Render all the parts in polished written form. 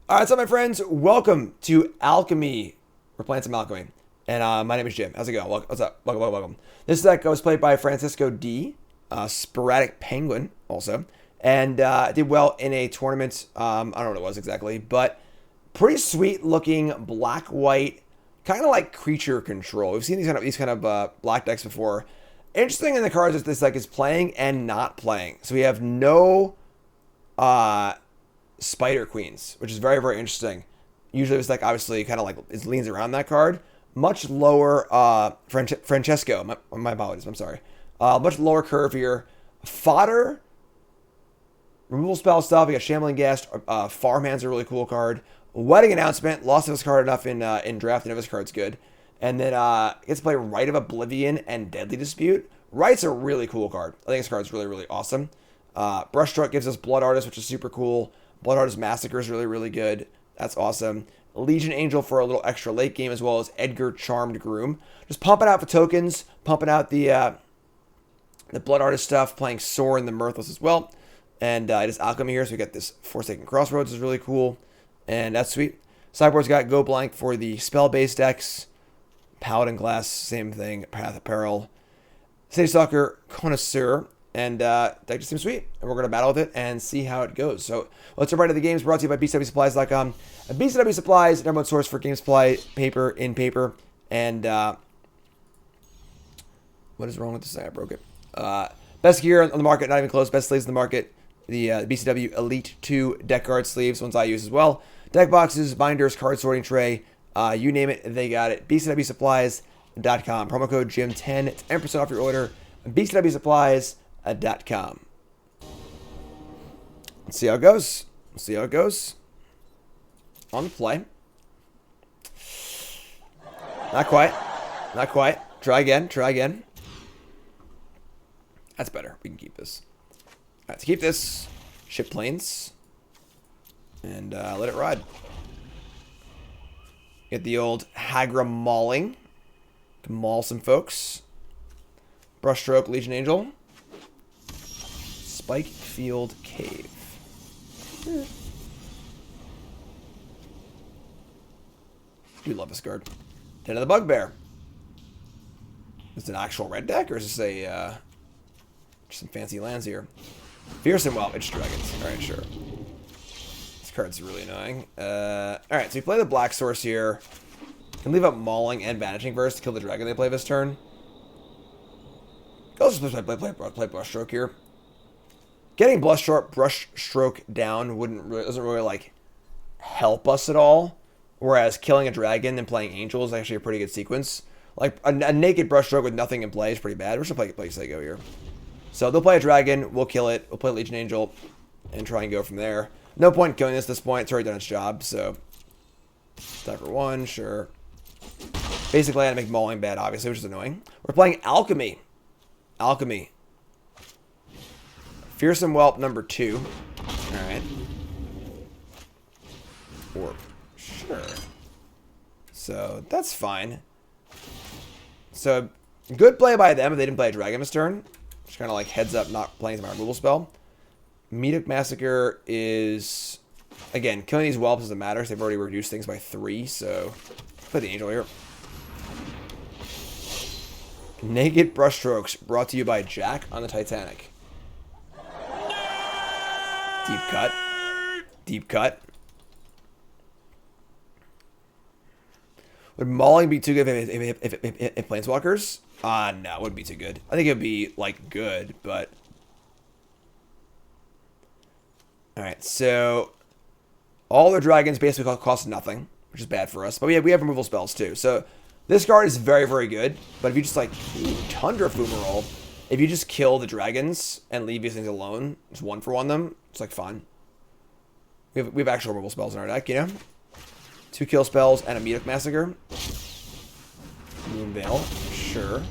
All right, so my friends, welcome to Alchemy. We're playing some Alchemy, and my name is Jim. How's it going? What's up? Welcome. This deck was played by Francesco D, Sporadic Penguin, also, and did well in a tournament. I don't know what it was exactly, but pretty sweet looking black-white, kind of like creature control. We've seen these kind of black decks before. Interesting in the cards is this deck is playing and not playing. So we have no Spider Queens, which is very, very interesting. Usually this deck obviously kind of like it leans around that card. Much lower Francesco, my apologies, I'm sorry. Much lower curve here. Fodder, removal spell stuff. We got Shambling Ghast. Farmhand's a really cool card. Wedding Announcement, lost this card enough in draft. I know this card's good. And then gets to play Rite of Oblivion and Deadly Dispute. Rite's a really cool card. I think this card's really, really awesome. Brushstroke gives us Blood Artist, which is super cool. Blood Artist Massacre is really, really good. That's awesome. Legion Angel for a little extra late game, as well as Edgar Charmed Groom. Just pumping out the tokens, pumping out the Blood Artist stuff, playing Sorin the Mirthless as well. And just Alchemy here, so we got this Forsaken Crossroads is really cool. And that's sweet. Sideboard's got Go Blank for the spell-based decks. Paladin Glass, same thing. Path of Peril. City Stalker, Connoisseur. And that just seems sweet. And we're going to battle with it and see how it goes. So let's jump right into the games. Brought to you by BCWSupplies.com. And BCW Supplies, number one source for game supply, paper, in paper. And what is wrong with this thing? I broke it. Best gear on the market, not even close. Best sleeves in the market. The BCW Elite 2 deck guard sleeves, ones I use as well. Deck boxes, binders, card sorting tray. You name it, they got it. BCWSupplies.com. Promo code JIM10. It's 10% off your order. BCWSupplies.com. Let's see how it goes. On the play. Not quite. Try again. That's better. We can keep this. All right, to keep this, ship planes. And let it ride. Get the old Aggro mauling. To maul some folks. Brushstroke, Legion Angel. Spike Field Cave. Do love this card. Den of the Bugbear. Is it an actual red deck, or is this a just some fancy lands here? Fearsome Well, it's dragons. Alright, sure. This card's really annoying. Alright, so we play the black source here. Can leave up Mauling and Vanishing Verse to kill the dragon they play this turn. Go play Brushstroke here. Getting Brushstroke down doesn't really like help us at all. Whereas killing a dragon and playing Angel is actually a pretty good sequence. Like a naked Brushstroke with nothing in play is pretty bad. We're just gonna play Sego here. So they'll play a dragon, we'll kill it, we'll play Legion Angel, and try and go from there. No point in killing this at this point, it's already done its job, so. Die for one, sure. Basically, I had to make Mauling bad, obviously, which is annoying. We're playing Alchemy. Fearsome Whelp number 2. Alright. Orb. Sure. So, that's fine. So, good play by them if they didn't play a dragon this turn. Just kind of like heads up not playing my removal spell. Medic Massacre is, again, killing these whelps doesn't matter. So they've already reduced things by 3, so play the Angel here. Naked Brushstrokes brought to you by Jack on the Titanic. Deep cut. Would Mauling be too good if Planeswalkers? No, it wouldn't be too good. I think it would be, like, good, but... Alright, so... all the dragons basically cost nothing, which is bad for us. But we have removal spells, too. So, this card is very, very good. But if you just, like, Tundra Fumarole, if you just kill the dragons and leave these things alone, just 1-for-1 them, it's, like, fun. We have actual removal spells in our deck, you know? 2 kill spells and a Medic Massacre. Moonveil, sure.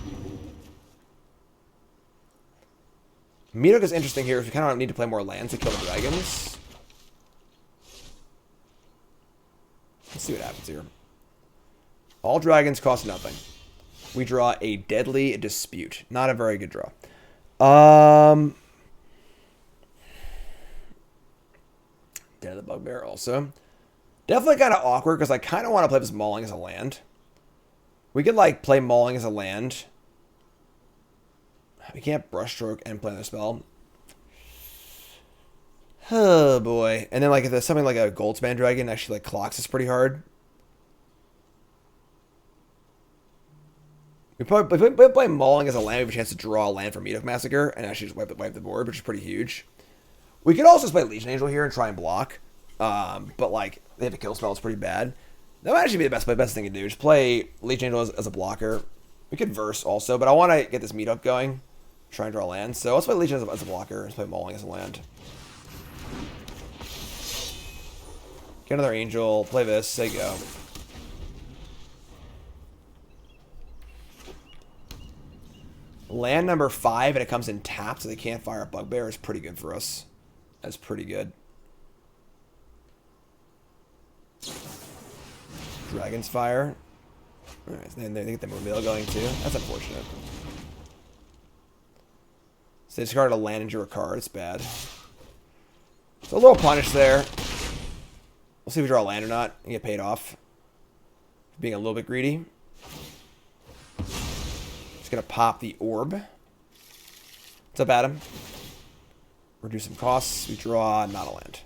Medic is interesting here because we kind of need to play more lands to kill the dragons. Let's see what happens here. All dragons cost nothing. We draw a Deadly Dispute. Not a very good draw. Den of the Bugbear also. Definitely kind of awkward because I kind of want to play this Mauling as a land. We could like play Mauling as a land. We can't Brushstroke and play another spell. Oh boy. And then like if there's something like a Goldspan Dragon actually like clocks us pretty hard. We play Mauling as a land, we have a chance to draw a land from Meadow Massacre and actually just wipe the board, which is pretty huge. We could also just play Legion Angel here and try and block. But like they have a kill spell, it's pretty bad. That might actually be the best thing to do. Just play Legion Angel as a blocker. We could verse also, but I want to get this meetup going. Try and draw land. So let's play Legion as a blocker. Let's play Mauling as a land. Get another Angel. Play this. Say go. Land number 5 and it comes in tapped so they can't fire a Bugbear is pretty good for us. That's pretty good. Dragon's Fire. Alright, so they get the Mobile going too. That's unfortunate. So they discarded a land and drew a card. It's bad. So a little punish there. We'll see if we draw a land or not and get paid off. Being a little bit greedy. Just gonna pop the Orb. What's up, Adam? Reduce some costs. We draw not a land.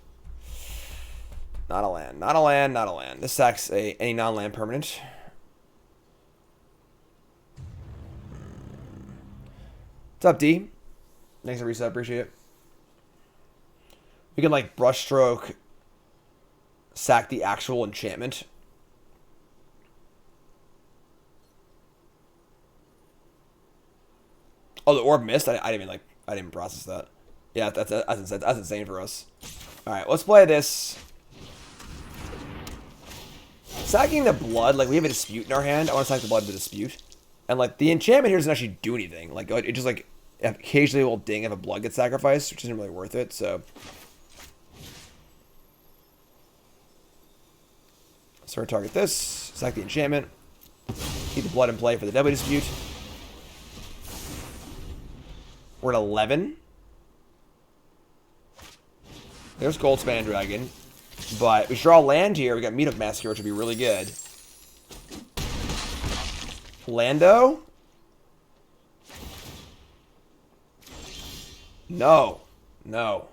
Not a land. Not a land. Not a land. This sacks any non-land permanent. What's up, D? Thanks for reset. Appreciate it. We can like Brushstroke, sack the actual enchantment. Oh, the Orb missed. I didn't process that. Yeah, that's insane for us. All right, let's play this. Sacking the Blood, like we have a Dispute in our hand. I want to sack the Blood of the Dispute, and like the enchantment here doesn't actually do anything. Like it just like occasionally will ding if a blood gets sacrificed, which isn't really worth it. So we're gonna target this, sack the enchantment, keep the Blood in play for the Deadly Dispute. We're at 11. There's Goldspan Dragon. But we draw land here. We got Meetup Massacre, which would be really good. Lando? No. No.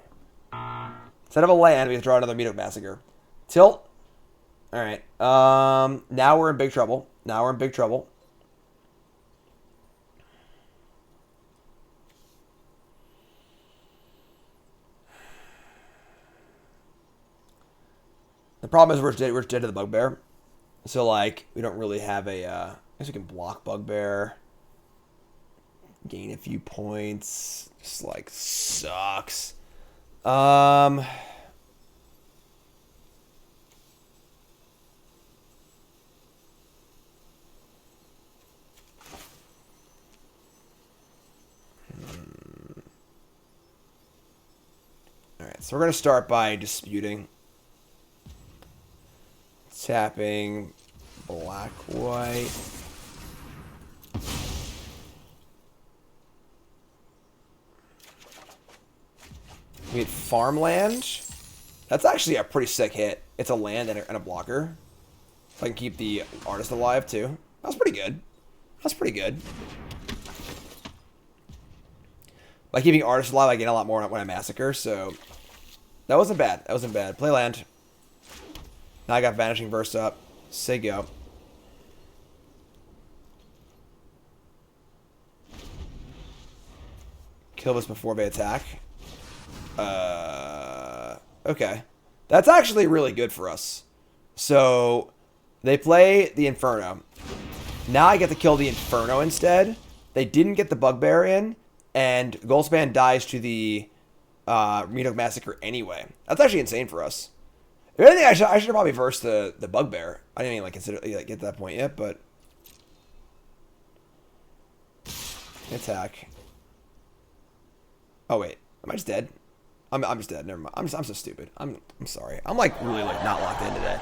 Instead of a land, we have to draw another Meetup Massacre. Tilt. Alright. Now we're in big trouble. Now we're in big trouble. The problem is we're dead to the Bugbear. So, like, we don't really have a... I guess we can block Bugbear. Gain a few points. Just, like, sucks. Alright, so we're going to start by disputing. Tapping black, white. We hit farmland. That's actually a pretty sick hit. It's a land and a blocker. If I can keep the artist alive too. That's pretty good. That's pretty good. By keeping artist alive, I gain a lot more when I massacre, so that wasn't bad. That wasn't bad. Play land. Now I got Vanishing Verse up. Say go. Kill this before they attack. Okay. That's actually really good for us. So, they play the Inferno. Now I get to kill the Inferno instead. They didn't get the Bugbear in, and Goldspan dies to the Meetup Massacre anyway. That's actually insane for us. If anything, I should probably verse the Bugbear. I didn't even like consider get to that point yet, but attack. Oh wait, am I just dead? I'm just dead. Never mind. I'm so stupid. I'm sorry. I'm like really like not locked in today.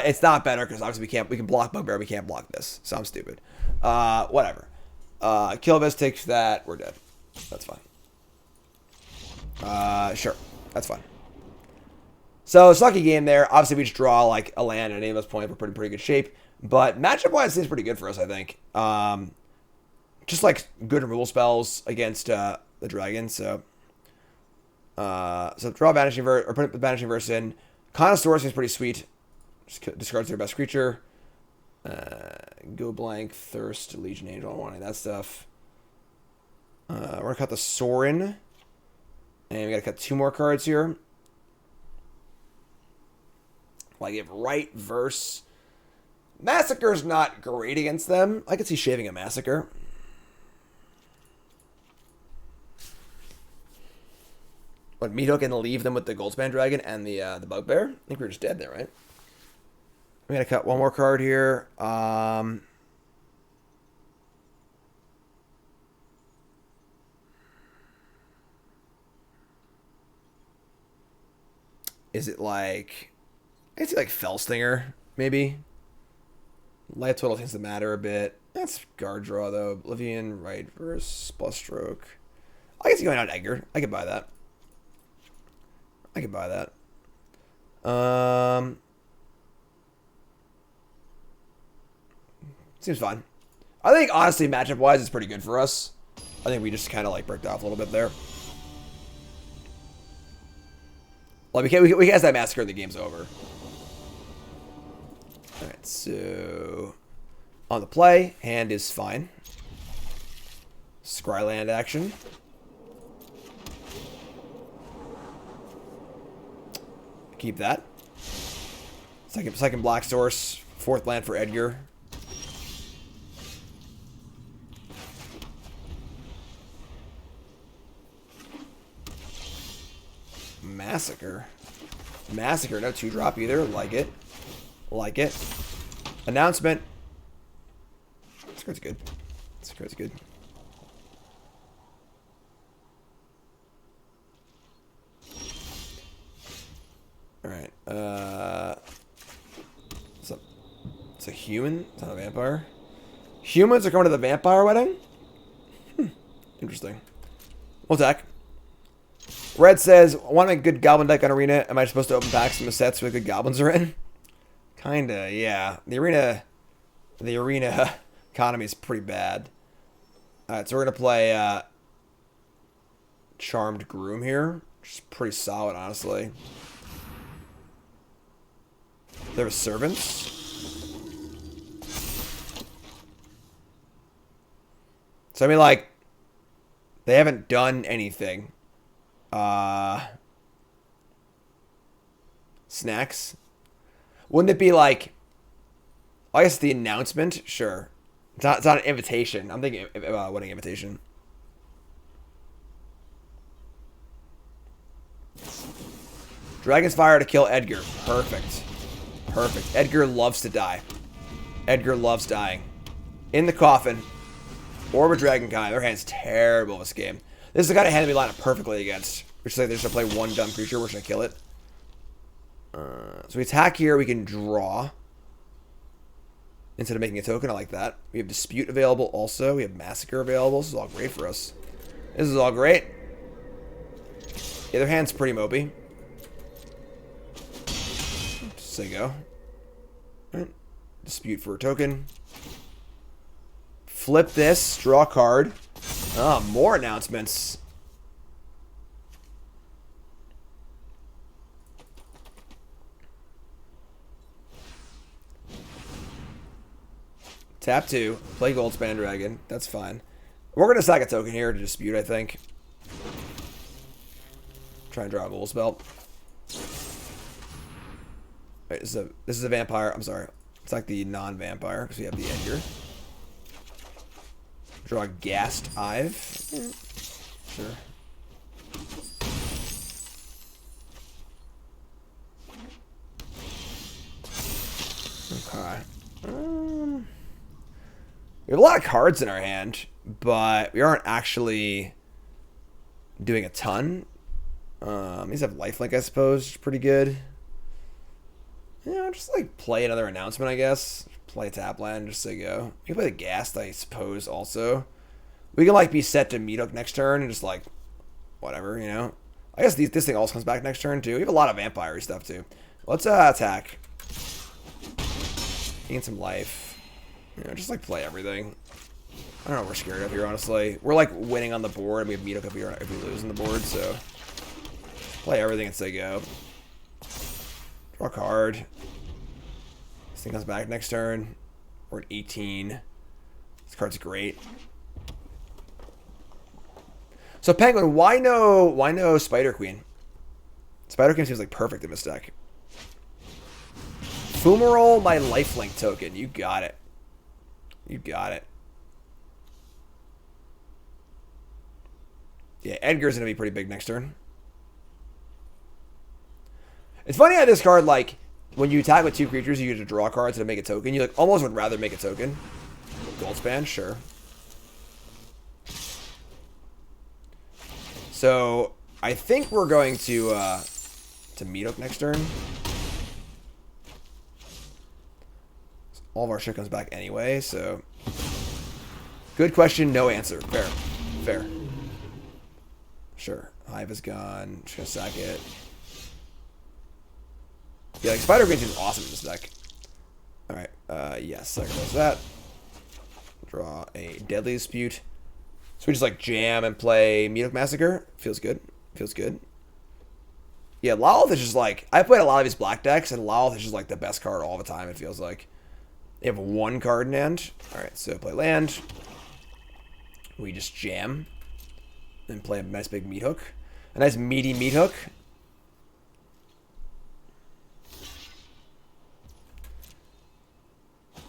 It's not better because obviously we can block Bugbear. We can't block this, so I'm stupid. Whatever. Kilvis takes that. We're dead. That's fine. Sure, that's fine. So sucky game there. Obviously, we just draw like a land at any of those points. We're pretty good shape. But matchup wise, seems pretty good for us, I think. Just like good removal spells against the dragon. So draw Vanishing Verse or put the Vanishing Verse in. Connoisseur seems pretty sweet. Just discards their best creature. Go blank, Thirst, Legion Angel. I don't want any of that stuff. We're gonna cut the Sorin. And we gotta cut 2 more cards here. Like if right verse. Massacre's not great against them. I could see shaving a Massacre. What, Meat Hook and leave them with the Goldspan Dragon and the Bugbear? I think we were just dead there, right? We gotta cut 1 more card here. Is it like... I can see like Fellstinger, maybe. Life total seems to matter a bit. That's guard draw, though. Oblivion, right verse, plus stroke. I can see going out Edgar. I could buy that. Seems fine. I think, honestly, matchup-wise, it's pretty good for us. I think we just kind of, like, bricked off a little bit there. Like, we cast that Massacre, the game's over. Alright, so... On the play, hand is fine. Scryland action. Keep that. Second black source. 4th land for Edgar. Massacre. Massacre, no 2-drop either. Like it. Announcement. This card's good. Alright. It's a human? It's not a vampire. Humans are coming to the vampire wedding? Interesting. We'll attack. Red says, I want to make a good goblin deck on Arena. Am I supposed to open packs from the sets where good goblins are in? Kinda, yeah. The arena economy is pretty bad. Alright, so we're going to play Charmed Groom here. Which is pretty solid, honestly. There are servants. So, I mean, like, they haven't done anything. Snacks. Wouldn't it be like... I guess the announcement? Sure. It's not an invitation. I'm thinking wedding invitation. Dragon's Fire to kill Edgar. Perfect. Edgar loves to die. Edgar loves dying. In the coffin. Orb of Dragonkind. Their hand's terrible this game. This is the kind of hand we line up perfectly against. Which is like they're just going to play one dumb creature. We're just going to kill it. So we attack here. We can draw. Instead of making a token. I like that. We have Dispute available also. We have Massacre available. This is all great for us. This is all great. Yeah, their hand's pretty mopey. Just say go. All right. Dispute for a token. Flip this. Draw a card. Oh, more announcements. Tap 2. Play Goldspan Dragon. That's fine. We're going to sack a token here to Dispute, I think. Try and draw a Ghoul spell. Right, this is a vampire. I'm sorry. It's like the non-vampire because we have the Edgar. Draw a Ghast Ive. Sure. Okay. We have a lot of cards in our hand, but we aren't actually doing a ton. These have lifelink, I suppose, which is pretty good. Yeah, just like play another announcement, I guess. Play tap land just to go. You can play the Ghast, I suppose, also. We can like be set to Meat Hook next turn and just like whatever, you know. I guess this thing also comes back next turn, too. We have a lot of vampire stuff, too. Let's attack. Gain some life. You know, just, like, play everything. I don't know what we're scared of here, honestly. We're, like, winning on the board, and we have meat up here if we lose on the board, so... Play everything and say go. Draw a card. This thing comes back next turn. We're at 18. This card's great. So Penguin, why no Spider Queen? Spider Queen seems like perfect in this deck. Fumarole, my lifelink token. You got it. You got it. Yeah, Edgar's gonna be pretty big next turn. It's funny how this card, like, when you attack with 2 creatures, you get to draw cards to make a token. You like almost would rather make a token. Goldspan, sure. So I think we're going to meet up next turn. All of our shit comes back anyway, so good question, no answer. Fair. Fair. Sure. Hive is gone. Just gonna sack it. Yeah, like Spider Queen is awesome in this deck. Alright, yes, sacrifice that. Draw a Deadly Dispute. So we just like jam and play Meathook Massacre. Feels good. Feels good. Yeah, Lolith is just like... I played a lot of these black decks, and Lolith is just like the best card all the time, it feels like. They have 1 card in hand. Alright, so play land. We just jam. And play a nice big Meathook. A nice meaty Meathook.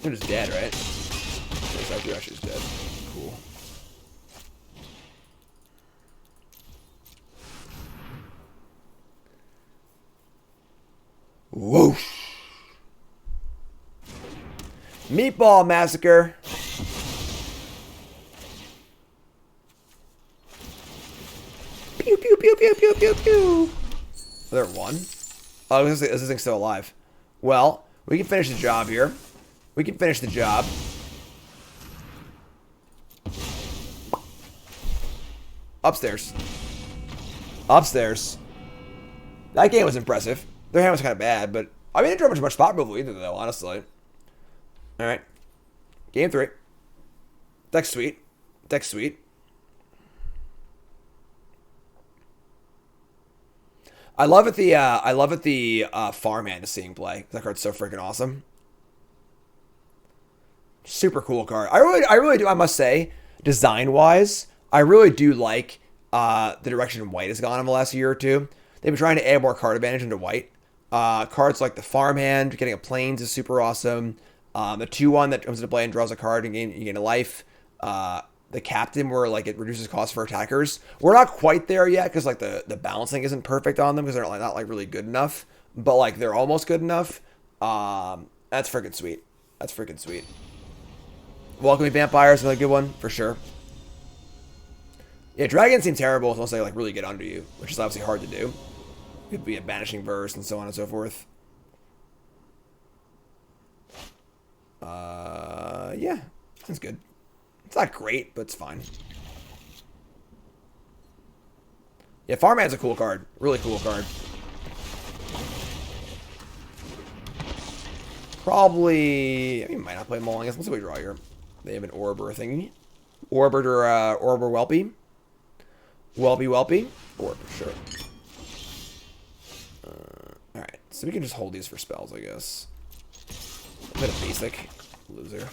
They're just dead, right? You're actually just dead. Cool. Whoosh! Meatball Massacre. Pew pew pew pew pew pew pew. Is there 1? Oh, is this thing still alive? Well, we can finish the job here. We can finish the job. Upstairs. Upstairs. That game was impressive. Their hand was kind of bad, but... I mean, it didn't draw much spot removal either, though, honestly. Alright. Game 3. Deck's sweet. Deck's sweet. I love it the farmhand is seeing play. That card's so freaking awesome. Super cool card. I really do, I must say, design-wise, I really do like the direction white has gone in the last year or two. They've been trying to add more card advantage into white. Cards like the farmhand, getting a plains is super awesome. The 2/1 that comes into play and draws a card and you gain a life. The captain, where like it reduces cost for attackers. We're not quite there yet because like the balancing isn't perfect on them because they're not like really good enough. But like they're almost good enough. That's freaking sweet. That's freaking sweet. Welcoming Vampire is another good one for sure. Yeah, dragons seem terrible unless they like really get under you, which is obviously hard to do. It could be a banishing verse and so on and so forth. Yeah, that's good. It's not great, but it's fine. Yeah, Farmhand's a cool card. Really cool card. Probably... I mean, might not play them all. I guess. Let's see what we draw here. They have an Orb or a thingy. Orb or Whelpy. Whelpy. Orb, sure. Alright, so we can just hold these for spells, I guess. A bit of basic. Loser.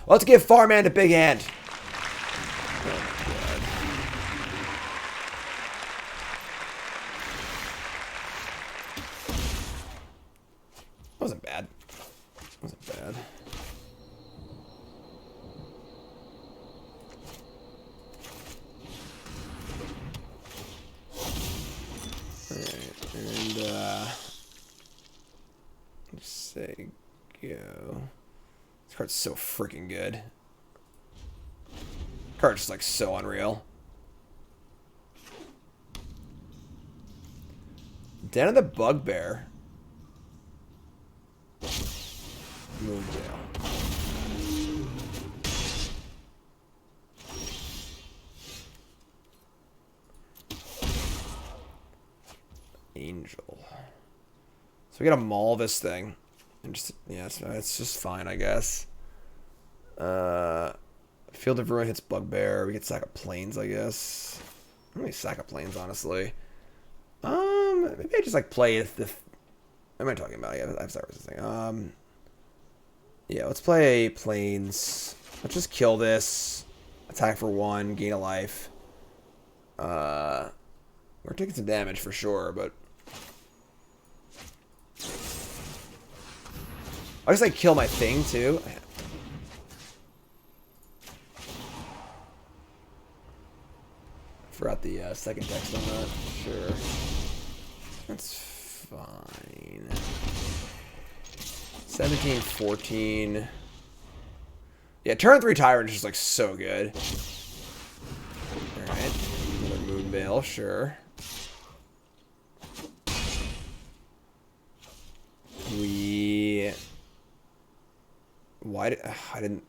Let's give Farmhand a big hand. Oh, God. Wasn't bad. Wasn't bad. Alright, and let's say go. This card's so freaking good. Card's just like so unreal. Den of the Bugbear. Move down. Angel. So we gotta maul this thing. And just, yeah, it's just fine, I guess. Field of Ruin hits Bugbear. We get Sack of Plains, I guess. How many Sack of Plains, honestly? Maybe I just like play the. What am I talking about? Yeah, I've started this thing. Yeah, let's play Plains. Let's just kill this. Attack for 1, gain a life. We're taking some damage for sure, but I'll just like kill my thing too. Forgot the second text on that. Sure. That's fine. 17, 14. Yeah, turn 3 Tyrant is just like so good. Alright. Another Moonveil, sure. Why did I didn't.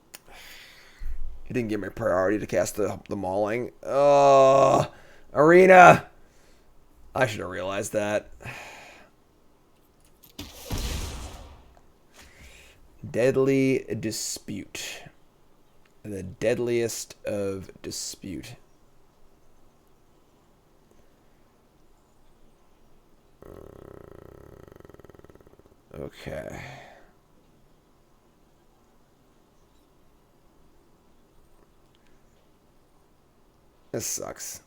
He didn't give me priority to cast the mauling. Oh, Arena. I should have realized that. Deadly Dispute. The deadliest of dispute. Okay. This sucks.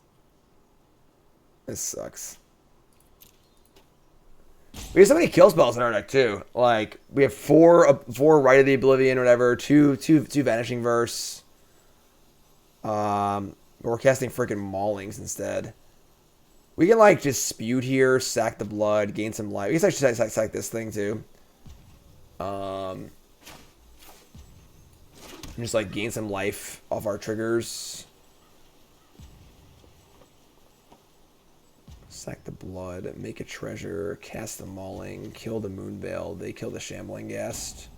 This sucks. We have so many kill spells in our deck too. Like we have four Rite of the Oblivion, whatever. Two Vanishing Verse. We're casting freaking Maulings instead. We can like dispute here, sack the blood, gain some life. I guess I should sack this thing too. Just like gain some life off our triggers. Sack the blood, make a treasure, cast the mauling, kill the Moonveil, they kill the Shambling Ghast.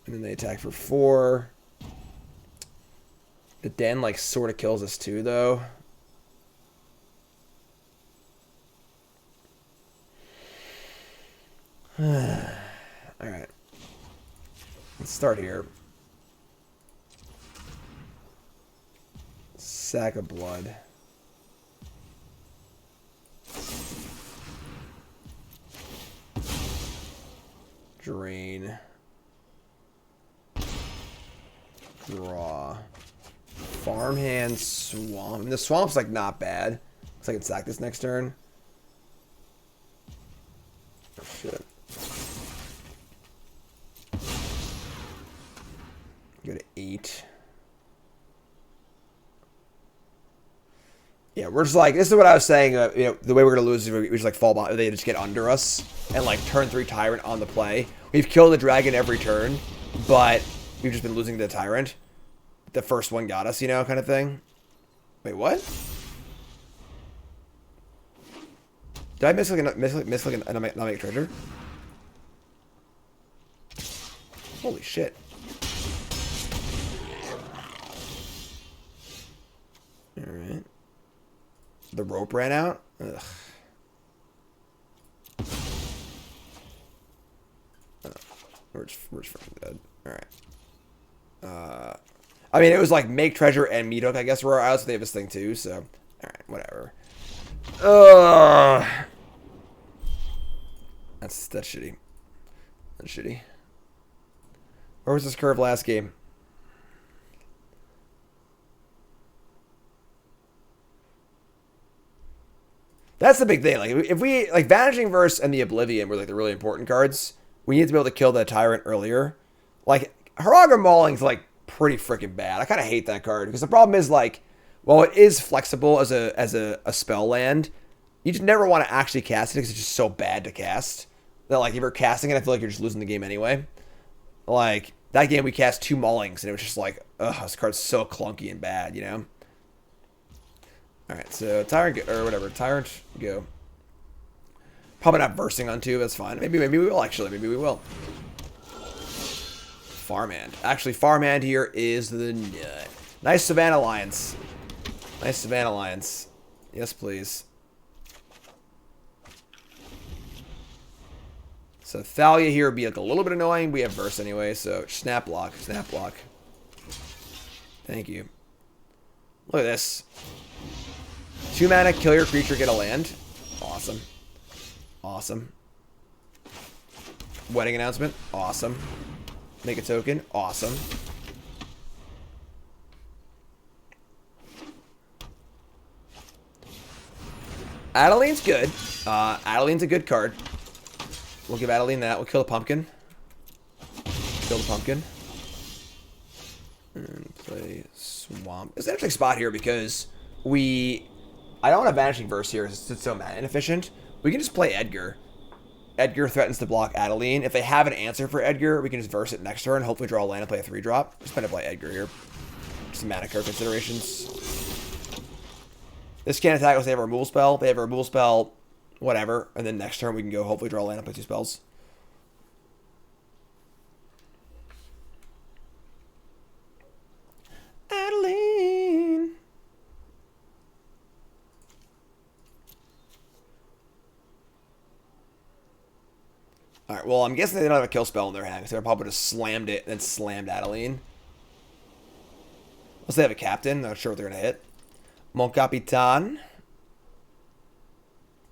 And then they attack for 4. The Den like sort of kills us too though. Alright. Let's start here. Sack of blood. Drain. Draw. Farmhand Swamp. I mean, the Swamp's like not bad. Looks like I can sack this next turn. Oh, shit. Go to 8. Yeah, we're just like, this is what I was saying, you know, the way we're going to lose is we just like fall behind, they just get under us, and like turn 3 Tyrant on the play. We've killed the dragon every turn, but we've just been losing to the Tyrant. The first one got us, you know, kind of thing. Wait, what? Did I miss like a not make a treasure? Holy shit. Alright. The rope ran out? Ugh. Oh, we're just fucking dead. Alright. I mean, it was like make treasure and meat hook, I guess, were out, so they have this thing too, so. Alright, whatever. That's shitty. That's shitty. Where was this curve last game? That's the big thing. Like, if we like Vanishing Verse and the Oblivion were like the really important cards, we need to be able to kill that Tyrant earlier. Like, Haraga Mauling's like pretty freaking bad. I kind of hate that card because the problem is like, well, it is flexible as a spell land. You just never want to actually cast it because it's just so bad to cast. That like if you're casting it, I feel like you're just losing the game anyway. Like that game, we cast 2 Maulings and it was just like, ugh, this card's so clunky and bad, you know. Alright, so Tyrant, or whatever, Tyrant, go. Probably not versing on 2, that's fine. Maybe we will, actually. Maybe we will. Farmhand. Actually, Farmhand here is the nut. Nice Savannah Alliance. Nice Savannah Alliance. Yes, please. So Thalia here would be like a little bit annoying. We have Verse anyway, so snap block, snap block. Thank you. Look at this. 2 mana, kill your creature, get a land. Awesome. Awesome. Wedding announcement. Awesome. Make a token. Awesome. Adeline's good. Adeline's a good card. We'll give Adeline that. We'll kill the pumpkin. Kill the pumpkin. And play Swamp. It's an interesting spot here because I don't want a Vanishing Verse here because it's so mana inefficient. We can just play Edgar. Edgar threatens to block Adeline. If they have an answer for Edgar, we can just Verse it next turn. Hopefully draw a land and play a 3-drop. Just gonna play Edgar here. Just some mana card considerations. This can't attack unless they have a removal spell. They have a removal spell, whatever. And then next turn we can go hopefully draw a land and play 2 spells. Adeline. Alright, well, I'm guessing they don't have a kill spell in their hand, because they probably just slammed it and then slammed Adeline. Unless they have a captain, not sure what they're going to hit. Mon Capitan.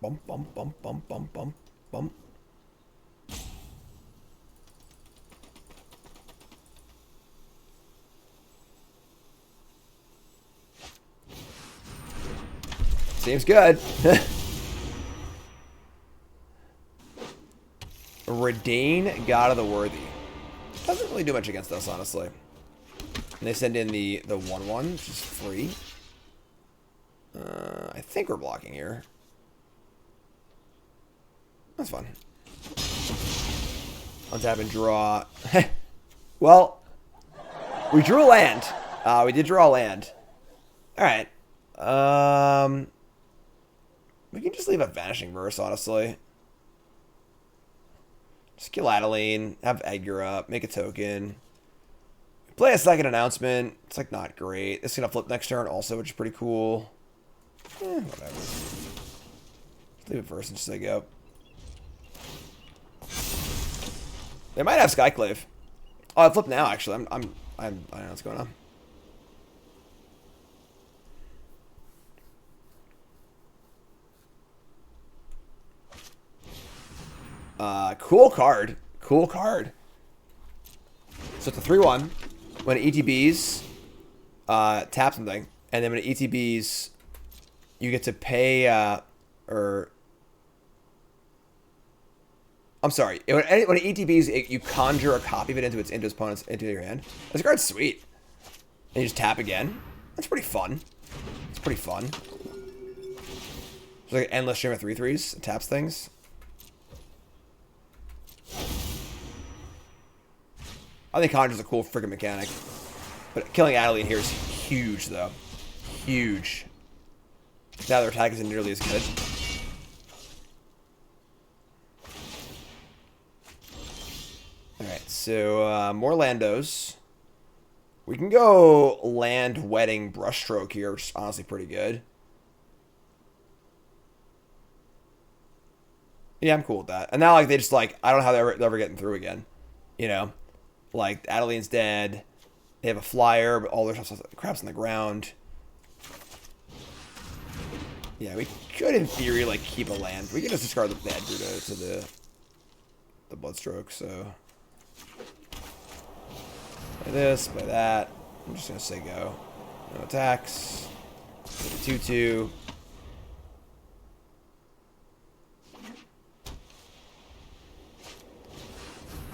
Bum, bum, bum, bum, bum, bum, bum. Seems good. Redain, God of the Worthy. Doesn't really do much against us, honestly. And they send in the 1/1, which is free. I think we're blocking here. That's fun. Untap and draw. Well, we drew a land. We did draw a land. Alright. We can just leave a Vanishing Verse, honestly. Just kill Adeline, have Edgar up, make a token. Play a second announcement. It's like not great. It's gonna flip next turn also, which is pretty cool. Whatever. Just leave it first and just say go. They might have Skyclave. Oh, I flip now actually. I don't know what's going on. Cool card. Cool card. So it's a 3/1. When it ETBs, tap something, and then when it ETBs, you get to pay, I'm sorry. When it ETBs, you conjure a copy of it into its opponent's into your hand. This card's sweet. And you just tap again. That's pretty fun. It's pretty fun. It's like an endless stream of 3/3s. It taps things. I think Conjure's a cool freaking mechanic. But killing Adeline here is huge, though. Huge. Now their attack isn't nearly as good. Alright, so more Landos. We can go Land Wedding Brushstroke here, which is honestly pretty good. Yeah, I'm cool with that. And now, like, they just, like, I don't know how they're ever getting through again. You know? Like, Adeline's dead. They have a flyer, but all their crap's on the ground. Yeah, we could, in theory, like, keep a land. We could just discard the Edgar to the Bloodstroke, so... Play this, play that. I'm just going to say go. No attacks. Take a 2/2.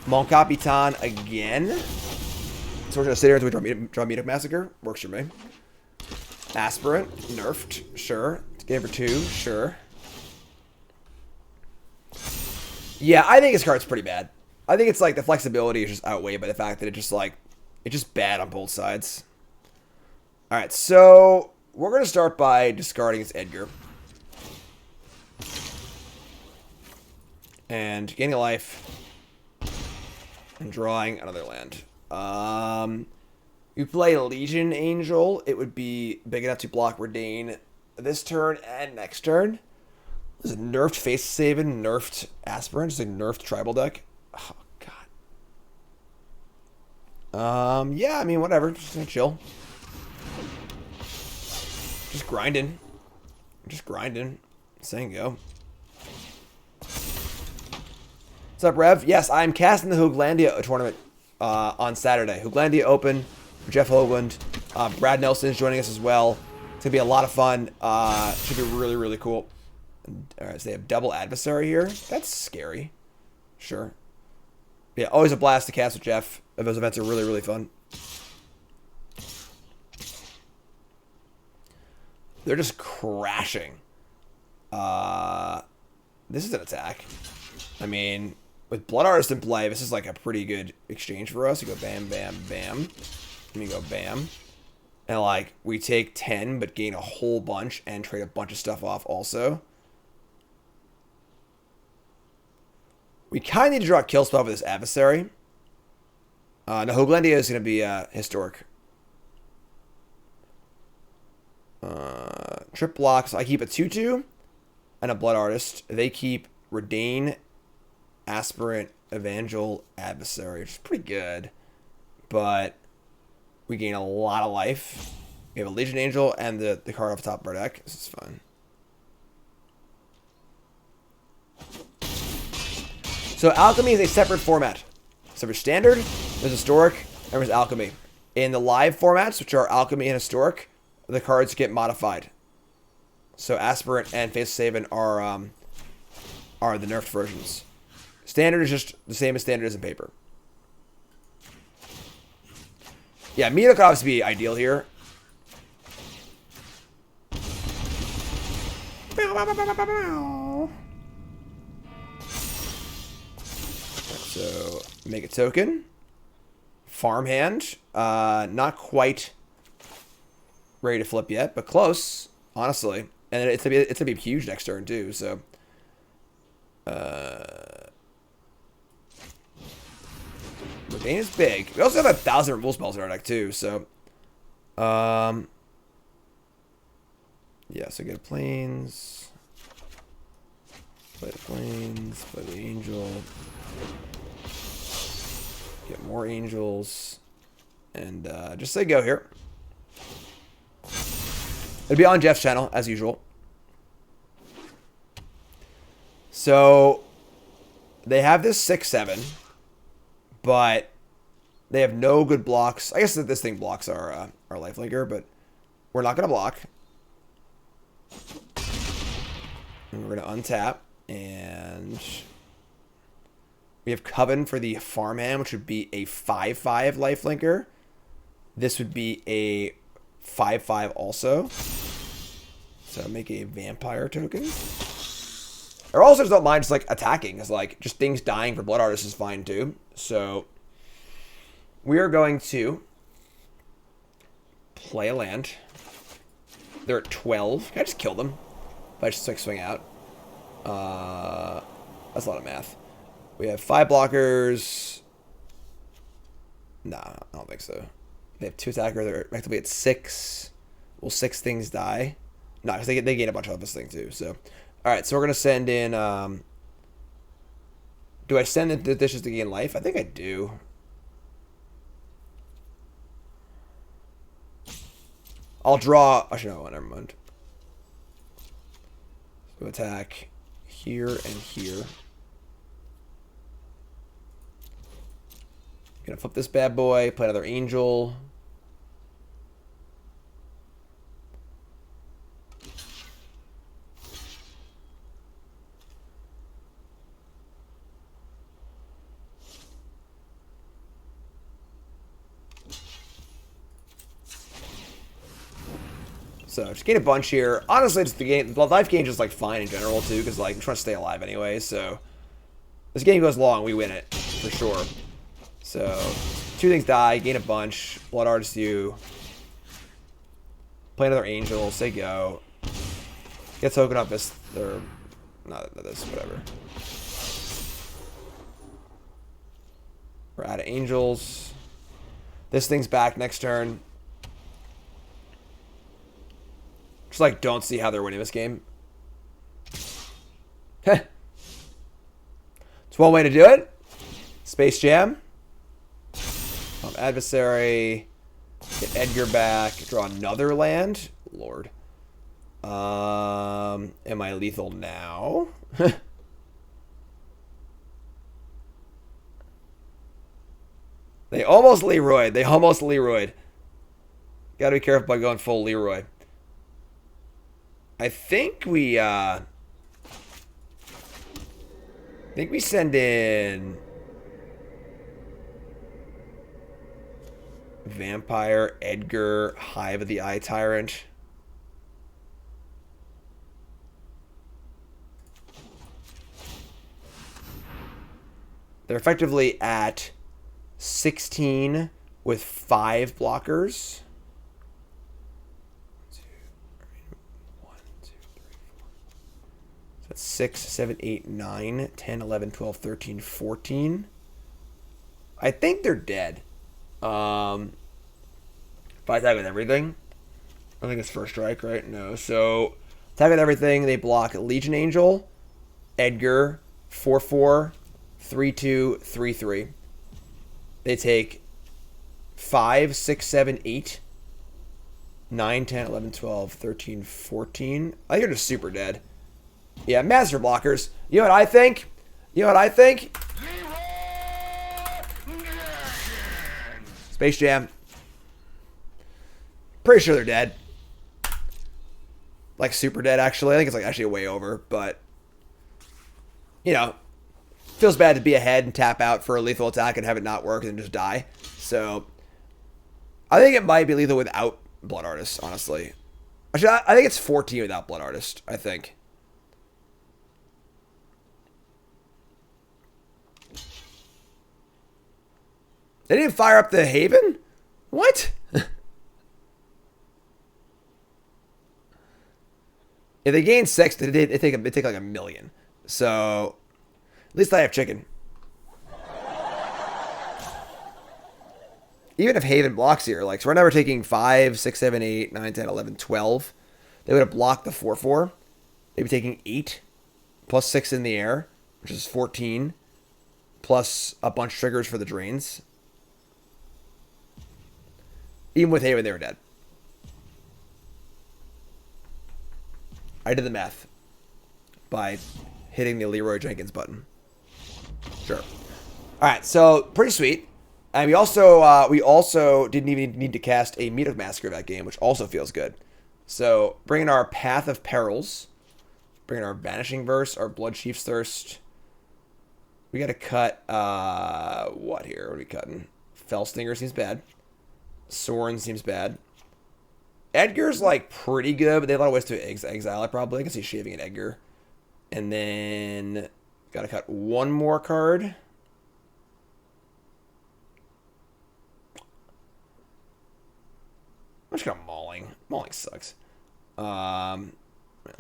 Mon Capitan again. So we're going to sit here until we draw Meat Massacre. Works for me. Aspirant. Nerfed. Sure. Game for 2. Sure. Yeah, I think his card's pretty bad. I think it's like the flexibility is just outweighed by the fact that it's just bad on both sides. Alright, so we're going to start by discarding his Edgar. And gaining a life. And drawing another land. You play Legion Angel. It would be big enough to block Redain this turn and next turn. There's a nerfed Face Saving, nerfed Aspirant, just like nerfed tribal deck. Oh god. Yeah, I mean whatever. Just gonna chill. Just grinding. Just grinding. Saying go. What's up, Rev? Yes, I'm casting the Hooglandia tournament on Saturday. Hooglandia Open. Jeff Hoagland. Brad Nelson is joining us as well. It's going to be a lot of fun. Should be really, really cool. Alright, so they have double adversary here. That's scary. Sure. Yeah, always a blast to cast with Jeff. Those events are really, really fun. They're just crashing. This is an attack. I mean, with Blood Artist in play, this is like a pretty good exchange for us. You go bam, bam, bam. And you go bam. And like, we take 10, but gain a whole bunch and trade a bunch of stuff off also. We kind of need to draw a kill spell for this adversary. No, Hoaglandia is going to be historic. Trip blocks. I keep a 2/2 and a Blood Artist. They keep Redain, Aspirant, Evangel, Adversary, which is pretty good. But we gain a lot of life. We have a Legion Angel and the card off the top of our deck. This is fun. So Alchemy is a separate format. So there's Standard, there's Historic, and there's Alchemy. In the live formats, which are Alchemy and Historic, the cards get modified. So Aspirant and Face Saving are the nerfed versions. Standard is just the same as Standard is in paper. Yeah, Mito could obviously be ideal here. So make a token. Farmhand. Not quite ready to flip yet, but close, honestly. And it's gonna be huge next turn too. So, Redain is big. We also have 1,000 removal spells in our deck too. So, yeah. So get planes. Play the planes. Play the angel. Get more angels, and just say go here. It'll be on Jeff's channel, as usual. So, they have this 6/7, but they have no good blocks. I guess that this thing blocks our lifelinker, but we're not going to block. And we're going to untap, and we have Coven for the farmhand, which would be a 5/5 lifelinker. This would be a 5/5 also. So make a vampire token. I also just don't mind just like attacking, because like just things dying for Blood Artist is fine too. So we are going to play a land. They're at 12. Can I just kill them? If I just like swing out. That's a lot of math. We have 5 blockers. Nah, I don't think so. They have 2 attackers. They're effectively at 6. Will 6 things die? No, because they gain a bunch of this thing too. So, all right. So we're gonna send in. Do I send the dishes to gain life? I think I do. I'll draw. Actually, no, never mind. So attack here and here. Gonna flip this bad boy. Play another angel. So just gain a bunch here. Honestly, just the life gain just like fine in general too, because like I'm trying to stay alive anyway. So this game goes long, we win it for sure. So 2 things die, gain a bunch. Blood Artist you. Play another angel. Say go. Get token up this or not this, whatever. We're out of angels. This thing's back next turn. Just like don't see how they're winning this game. It's one way to do it. Space Jam. Adversary. Get Edgar back. Draw another land. Lord. Am I lethal now? They almost Leroyed. They almost Leroyed. Gotta be careful by going full Leroy. I think we send in Vampire, Edgar, Hive of the Eye Tyrant. They're effectively at 16 with 5 blockers. 1, 2, 3, 4. So that's 6, 7, 8, 9, 10, 11, 12, 13, 14. I think they're dead. If I attack with everything, I think it's first strike, right? No. So attack with everything. They block Legion Angel, Edgar, 4/4, 3/2, 3/3. They take 5, 6, 7, 8, 9, 10, 11, 12, 13, 14. I think they're just super dead. Yeah, master blockers. You know what I think? You know what I think? Space Jam. Pretty sure they're dead. Like super dead, actually. I think it's like actually way over, but you know, feels bad to be ahead and tap out for a lethal attack and have it not work and just die. So I think it might be lethal without Blood Artist, honestly. Actually, I think it's 14 without Blood Artist, I think. They didn't fire up the Haven? What? If they gain 6, they take like a million. So at least I have chicken. Even if Haven blocks here, like, so right now we're taking 5, 6, 7, 8, 9, 10, 11, 12. They would have blocked the 4/4. They'd be taking 8 plus 6 in the air, which is 14, plus a bunch of triggers for the drains. Even with Haven, they were dead. I did the math by hitting the Leroy Jenkins button. Sure. All right, so pretty sweet. And we also didn't even need to cast a Meat of Massacre that game, which also feels good. So bringing our Path of Perils, bringing our Vanishing Verse, our Blood Chief's Thirst. We got to cut what here? What are we cutting? Fellstinger seems bad. Sorin seems bad. Edgar's like pretty good, but they have a lot of ways to exile it probably. I can see shaving an Edgar. And then got to cut one more card. I'm just going to Mauling. Mauling sucks. How many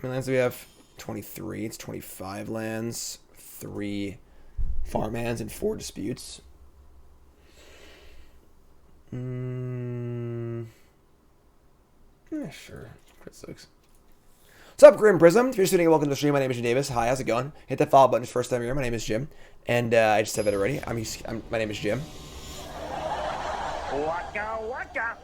lands do we have? 23. It's 25 lands. 3 farmhands and 4 disputes. Yeah, sure. Crit sucks. What's up, Grim Prism? If you're just tuning in, welcome to the stream. My name is Jim Davis. Hi, how's it going? Hit that follow button first time here. My name is Jim. And I just said that already. My name is Jim. Waka waka.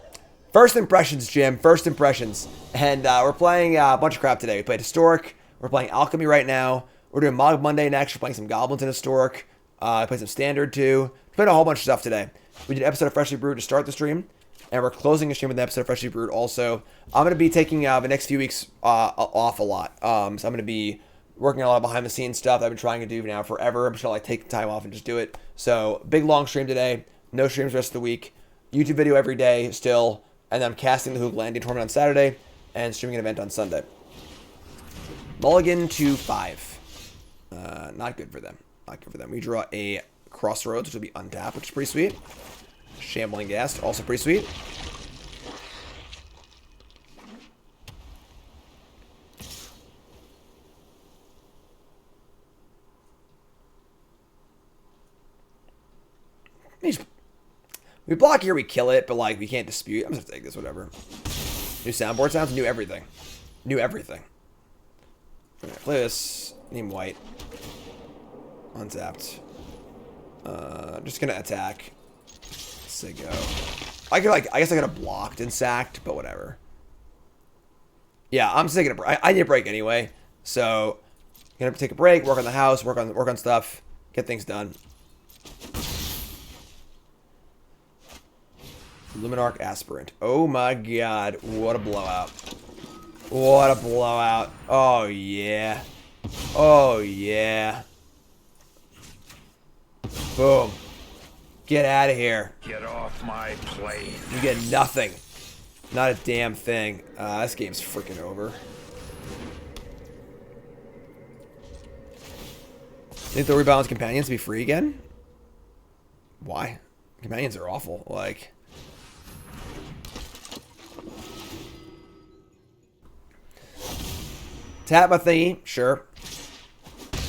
First impressions, Jim. First impressions. And we're playing a bunch of crap today. We played Historic. We're playing Alchemy right now. We're doing Mog Monday next. We're playing some Goblins in Historic. Playing some Standard too. We're playing a whole bunch of stuff today. We did an episode of Freshly Brewed to start the stream. And we're closing the stream with an episode of Freshly Brewed also. I'm going to be taking the next few weeks off a lot. So I'm going to be working on a lot of behind the scenes stuff that I've been trying to do now forever. I'm just going to like take the time off and just do it. So big long stream today. No streams the rest of the week. YouTube video every day still. And then I'm casting the Hoog Landing tournament on Saturday and streaming an event on Sunday. Mulligan to 5. Not good for them. Not good for them. We draw a Crossroads, which will be untapped, which is pretty sweet. Shambling Ghast, also pretty sweet. We block here, we kill it, but like we can't dispute. I'm just gonna take this, whatever. New soundboard sounds, new everything. New everything. Okay, play this. Name white. Untapped. Just gonna attack. Say go. I guess I could have blocked and sacked, but whatever. Yeah, I'm just taking a break. I need a break anyway, so I'm gonna take a break, work on the house, work on stuff, get things done. Luminarch Aspirant. Oh my god, what a blowout. What a blowout. Oh yeah. Oh yeah. Boom. Get out of here. Get off my plane. You get nothing. Not a damn thing. This game's freaking over. Think they'll rebalance companions to be free again? Why? Companions are awful. Like... Tap my thingy, sure.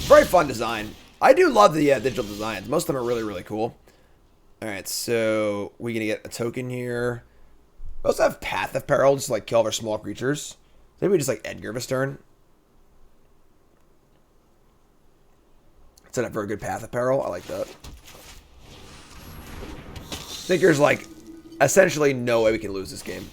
Very fun design. I do love the digital designs. Most of them are really, really cool. Alright, so we're going to get a token here. We also have Path of Peril, just to, like, kill our small creatures. Maybe we just, like, Edgar this turn. It's a very good Path of Peril. I like that. I think there's, like, essentially no way we can lose this game.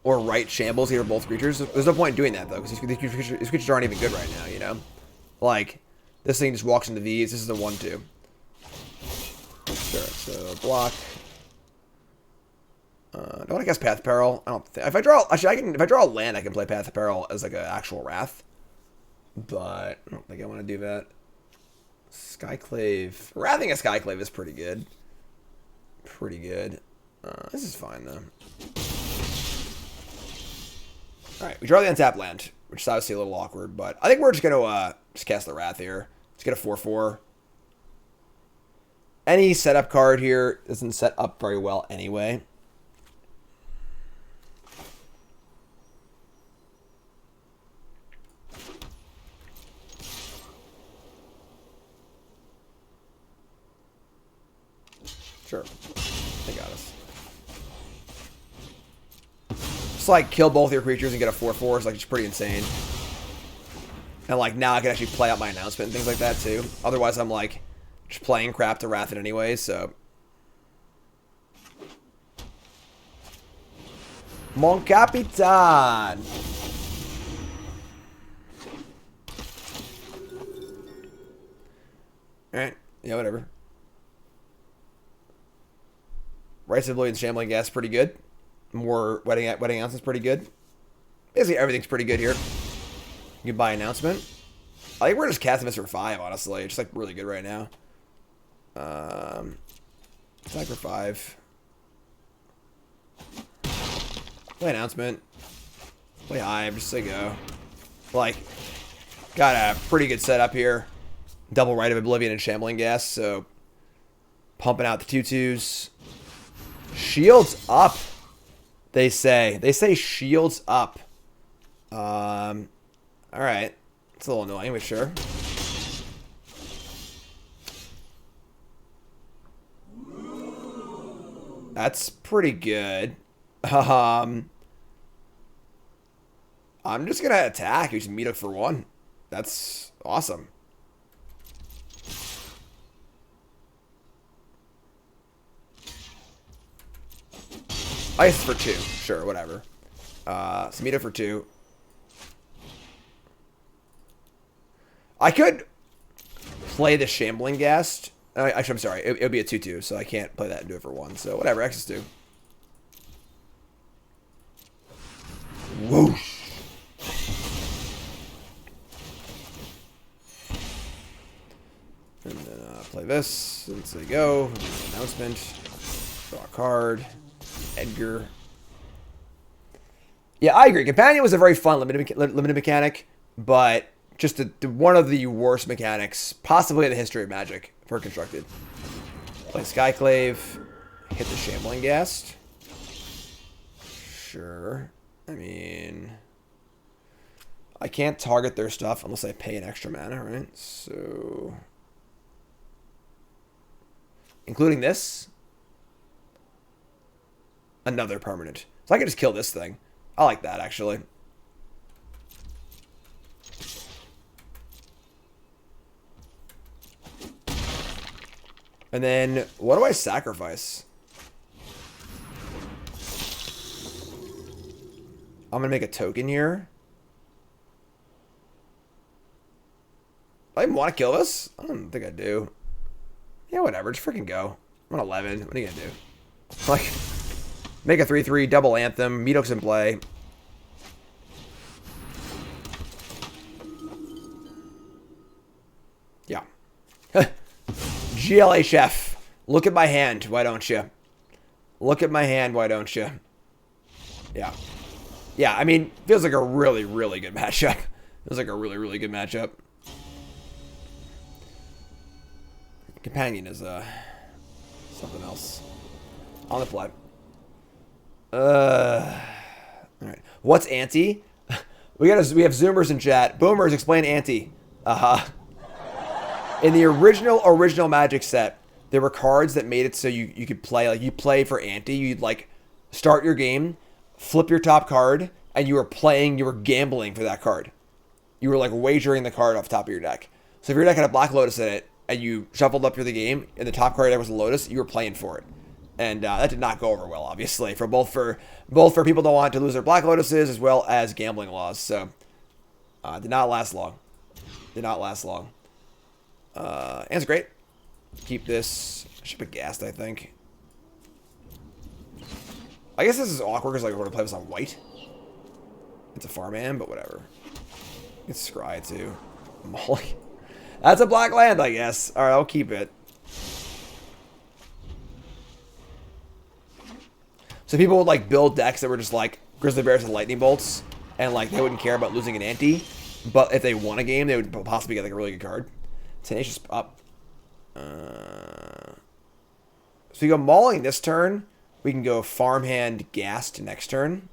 Or right shambles here both creatures. There's no point in doing that, though, because these creatures aren't even good right now, you know? Like, this thing just walks into these. This is a 1-2. Sure, so block. Don't want to cast Path of Peril. I don't think... If I draw... Actually, if I draw a land, I can play Path of Peril as, like, an actual Wrath. But I don't think I want to do that. Skyclave. Wrathing a Skyclave is pretty good. Pretty good. This is fine, though. Alright, we draw the untapped land, which is obviously a little awkward, but I think we're just going to just cast the Wrath here. Let's get a 4-4. Any setup card here doesn't set up very well anyway. Sure. They got us. Just like kill both your creatures and get a 4-4 is like just pretty insane. And like now I can actually play out my announcement and things like that too. Otherwise I'm like just playing crap to Wrath it anyway, so. Mon Capitan! Alright, yeah, whatever. Rites of Oblivion Shambling Gas pretty good. More Wedding Announcements pretty good. Basically everything's pretty good here. You can buy Announcement. I think we're just casting this for 5, honestly. It's just like really good right now. Attack for 5. Play Announcement. Play Hive, just say go. Like, got a pretty good setup here. Double Rite of Oblivion and Shambling Gas, so pumping out the 2/2s. Shields up, they say. They say shields up. Alright. It's a little annoying, but sure. That's pretty good. I'm just gonna attack. You just meet up for 1. That's awesome. Ice for 2. Sure, whatever. So meet up for 2. I could play the Shambling Ghast. Actually, I'm sorry. It would be a 2/2, so I can't play that and do it for 1. So whatever, X is 2. Whoosh. And then play this. And say go. Announcement. Draw a card. Edgar. Yeah, I agree. Companion was a very fun limited mechanic, but just one of the worst mechanics, possibly in the history of Magic, for constructed. Play Skyclave. Hit the Shambling Ghast. Sure. I mean, I can't target their stuff unless I pay an extra mana, right? So... including this. Another permanent. So I can just kill this thing. I like that, actually. And then, what do I sacrifice? I'm going to make a token here. I even want to kill this? I don't think I do. Yeah, whatever. Just freaking go. I'm on 11. What are you going to do? Like, make a 3/3, double Anthem. Meadow's in play. Yeah. GLA Chef. Look at my hand, why don't you? Look at my hand, why don't you? Yeah. Yeah, I mean, feels like a really, really good matchup. Feels like a really, really good matchup. Companion is something else. On the fly. Alright. What's anti? We have Zoomers in chat. Boomers, explain anti. In the original Magic set, there were cards that made it so you could play, like, you play for ante. You'd, like, start your game, flip your top card, and you were gambling for that card. You were, like, wagering the card off the top of your deck. So if your deck had a Black Lotus in it, and you shuffled up through the game, and the top card was a Lotus, you were playing for it. And that did not go over well, obviously, for both for people that want to lose their Black Lotuses, as well as gambling laws. So, did not last long. Did not last long. And it's great. Keep this. I should put Ghast, I think. I guess this is awkward because, like, we're going to play this on white. It's a farmhand, but whatever. It's Scry, too. Molly. That's a black land, I guess. Alright, I'll keep it. So people would, like, build decks that were just, like, Grizzly Bears and Lightning Bolts. And, like, they wouldn't care about losing an ante. But if they won a game, they would possibly get, like, a really good card. Tenacious up. So we go Mauling this turn. We can go Farmhand Ghast next turn.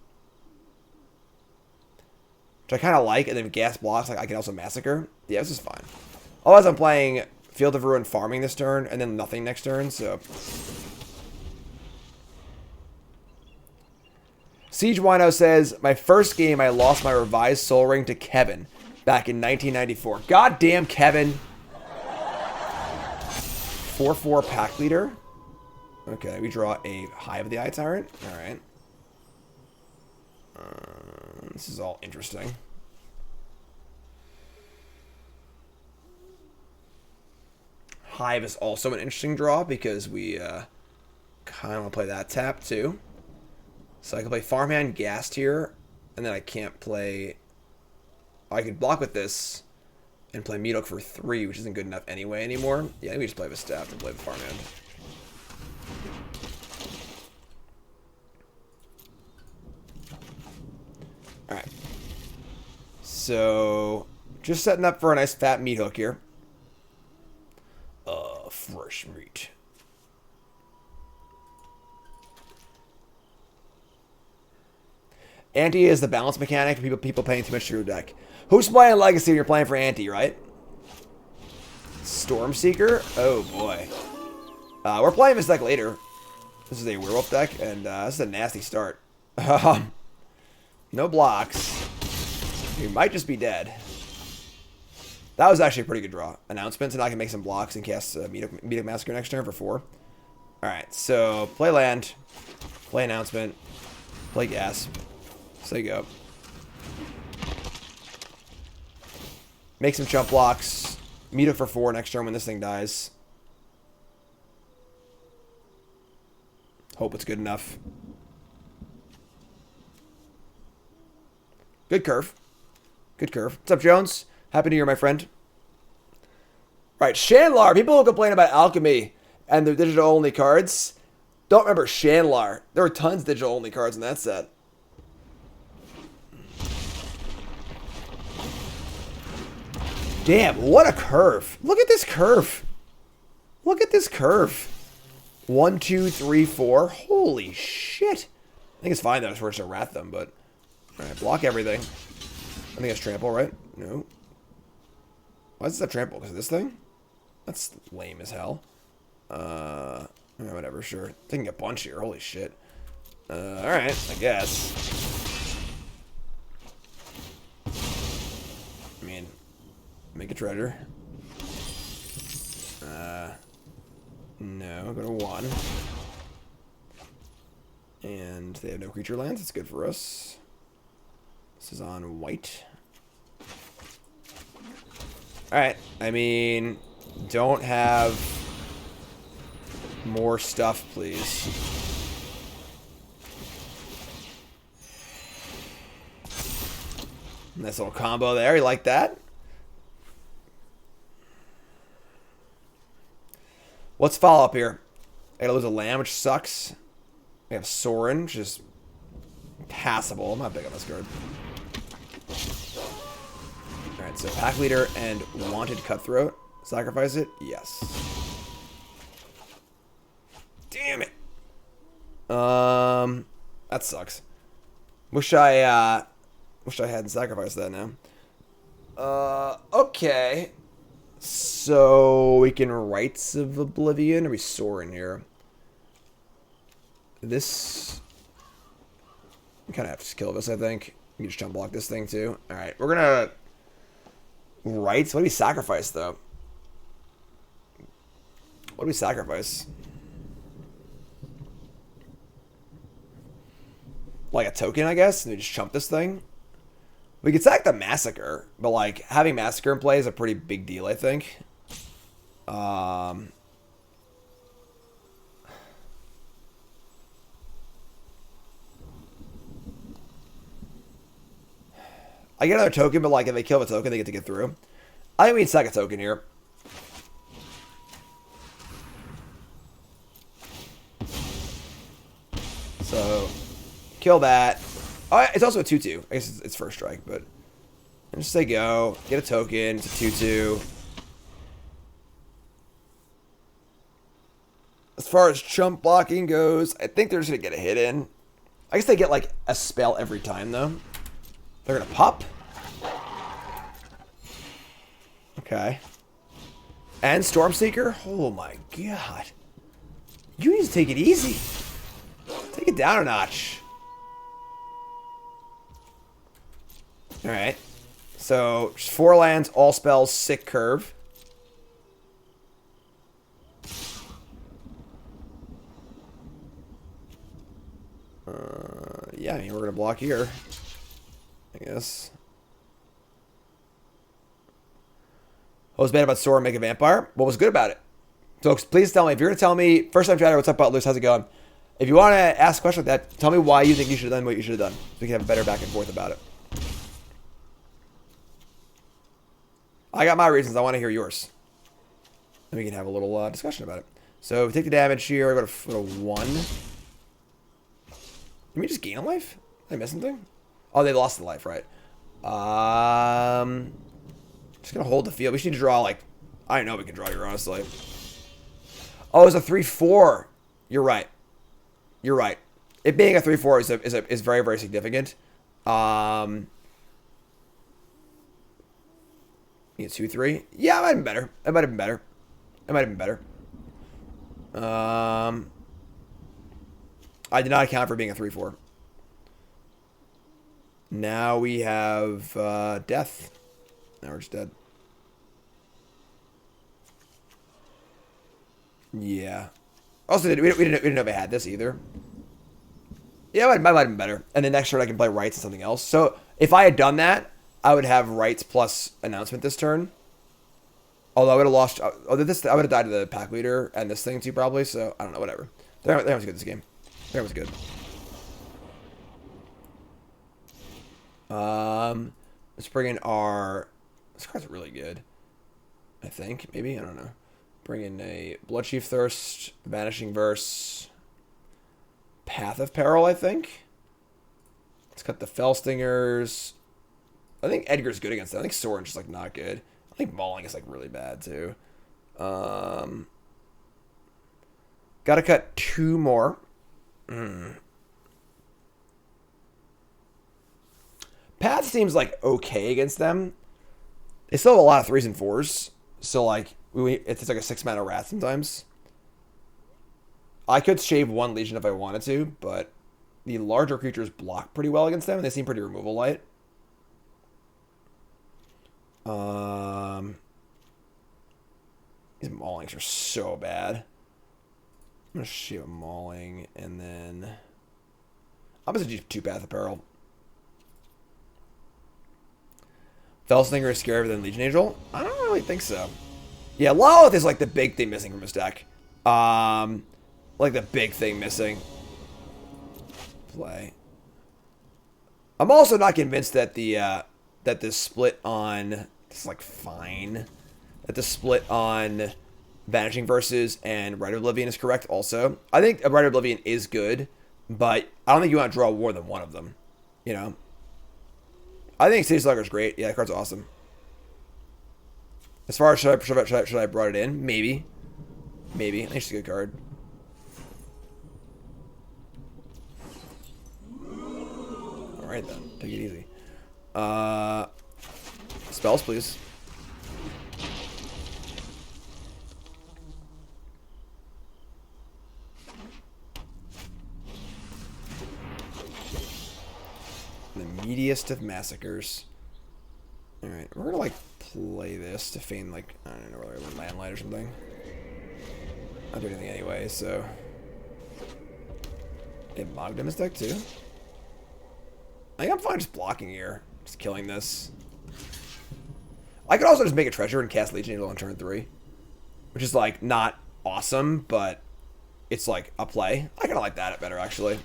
Which I kind of like. And then Ghast blocks. Like, I can also Massacre. Yeah, this is fine. Otherwise, I'm playing Field of Ruin farming this turn. And then nothing next turn. So... Siege Wino says, my first game, I lost my revised Soul Ring to Kevin back in 1994. Goddamn Kevin. 4/4 Pack Leader. Okay, we draw a Hive of the Eye Tyrant. Alright. This is all interesting. Hive is also an interesting draw because we kind of want to play that tap too. So I can play Farmhand Ghast here, and then I can't play... I could block with this and play Meadowk for 3, which isn't good enough anyway anymore. Yeah, I think we just play with Staff and play with Farmhand. Alright. So, just setting up for a nice fat meat hook here. Fresh meat. Ante is the balance mechanic for people paying too much to your deck. Who's playing Legacy when you're playing for Ante, right? Stormseeker? Oh boy. We're playing this deck later. This is a werewolf deck, and this is a nasty start. No blocks. You might just be dead. That was actually a pretty good draw. Announcement, so now I can make some blocks and cast Meadowk Massacre next turn for 4. Alright, so play land, play announcement, play gas. So you go. Make some chump blocks. Meadowk for 4 next turn when this thing dies. Hope it's good enough. Good curve. Good curve. What's up, Jones? Happy New Year, my friend. Right, Shanlar. People who complain about Alchemy and their digital-only cards don't remember Shanlar. There were tons of digital-only cards in that set. Damn, what a curve. Look at this curve. Look at this curve. 1, 2, 3, 4. Holy shit. I think it's fine, though. It's worth to rat them, but... Alright, block everything. I think it's trample, right? No. Why is that trample? Because of this thing? That's lame as hell. Yeah, whatever, sure. Taking a bunch here. Holy shit. Alright, I guess. I mean, make a treasure. No, go to 1. And they have no creature lands. It's good for us. This is on white. Alright, I mean, don't have more stuff, please. Nice little combo there. You like that? What's follow up here? I gotta lose a land, which sucks. We have Sorin, which is passable. I'm not big on this card. Alright, so Pack Leader and Wanted Cutthroat. Sacrifice it? Yes. Damn it. That sucks. Wish I hadn't sacrificed that now. Okay. So we can Rites of Oblivion, or we Sorin here. This, we kind of have to kill this, I think. We can just jump block this thing too. All right, we're gonna Rites. What do we sacrifice though? What do we sacrifice? Like a token, I guess. And we just chump this thing. We could sack the Massacre, but like having Massacre in play is a pretty big deal, I think. I get another token, but like if they kill the token, they get to get through. I think we need sack a token here. So kill that. Oh, it's also a 2/2. I guess it's first strike, but just say go. Get a token. It's a 2/2. As far as chump blocking goes, I think they're just going to get a hit in. I guess they get like a spell every time, though. They're going to pop. Okay. And Stormseeker? Oh my god. You need to take it easy. Take it down a notch. Alright. So, just 4 lands, all spells, sick curve. Yeah, I mean, we're going to block here. I guess. What was bad about Sora make a vampire? What was good about it? So please tell me, if you're going to tell me, first time chatter, what's up, Butlers, how's it going? If you want to ask a question like that, tell me why you think you should have done what you should have done. So we can have a better back and forth about it. I got my reasons. I want to hear yours. And we can have a little discussion about it. So we take the damage here. I go to 1. Did we just gain a life? Did I miss something? Oh, they lost the life, right? Just going to hold the field. We should draw, like... I don't know we can draw here, honestly. Oh, it's a 3/4. You're right. You're right. It being a 3/4 is very, very significant. Yeah, 2/3. Yeah, it might have been better. It might have been better. It might have been better. I did not account for being a 3/4. Now we have death. Now we're just dead. Yeah. Also, we didn't know if I had this either. Yeah, it might have been better. And then next turn I can play Rites and something else. So if I had done that, I would have Rites plus Announcement this turn. Although I would have lost... I would have died to the Pack Leader and this thing too, probably. So, I don't know, whatever. That was good, this game. That was good. Let's bring in our... This card's really good. I think, maybe? I don't know. Bring in a Bloodchief Thirst, Vanishing Verse, Path of Peril, I think. Let's cut the Fellstingers. I think Edgar's good against that. I think Sorin's just, like, not good. I think Mauling is, like, really bad, too. Gotta cut 2 more. Path seems like okay against them. They still have a lot of 3s and 4s. So, like, it's like a 6-mana rat sometimes. I could shave 1 Legion if I wanted to, but the larger creatures block pretty well against them, and they seem pretty removal light. These maulings are so bad. I'm going to shave a mauling, and then... I'm going to do 2-path apparel. Fellslinger is scarier than Legion Angel? I don't really think so. Yeah, Lilith is like the big thing missing from his deck. Like the big thing missing. Play. I'm also not convinced that that the split on it's like fine. That the split on Vanishing Verses and Rite of Oblivion is correct also. I think Rite of Oblivion is good, but I don't think you want to draw more than one of them. You know? I think City Slugger is great. Yeah, that card's awesome. As far as should I have brought it in? Maybe. Maybe. I think it's a good card. Alright then. Take it easy. Spells, please. The meatiest of massacres. Alright, we're gonna like play this to feign like, I don't know, whether Landlight or something. Not do anything anyway, so. It Mogdom his deck too. I think I'm fine just blocking here. Just killing this. I could also just make a treasure and cast Legion Angel on turn 3. Which is like not awesome, but it's like a play. I kinda like that better actually.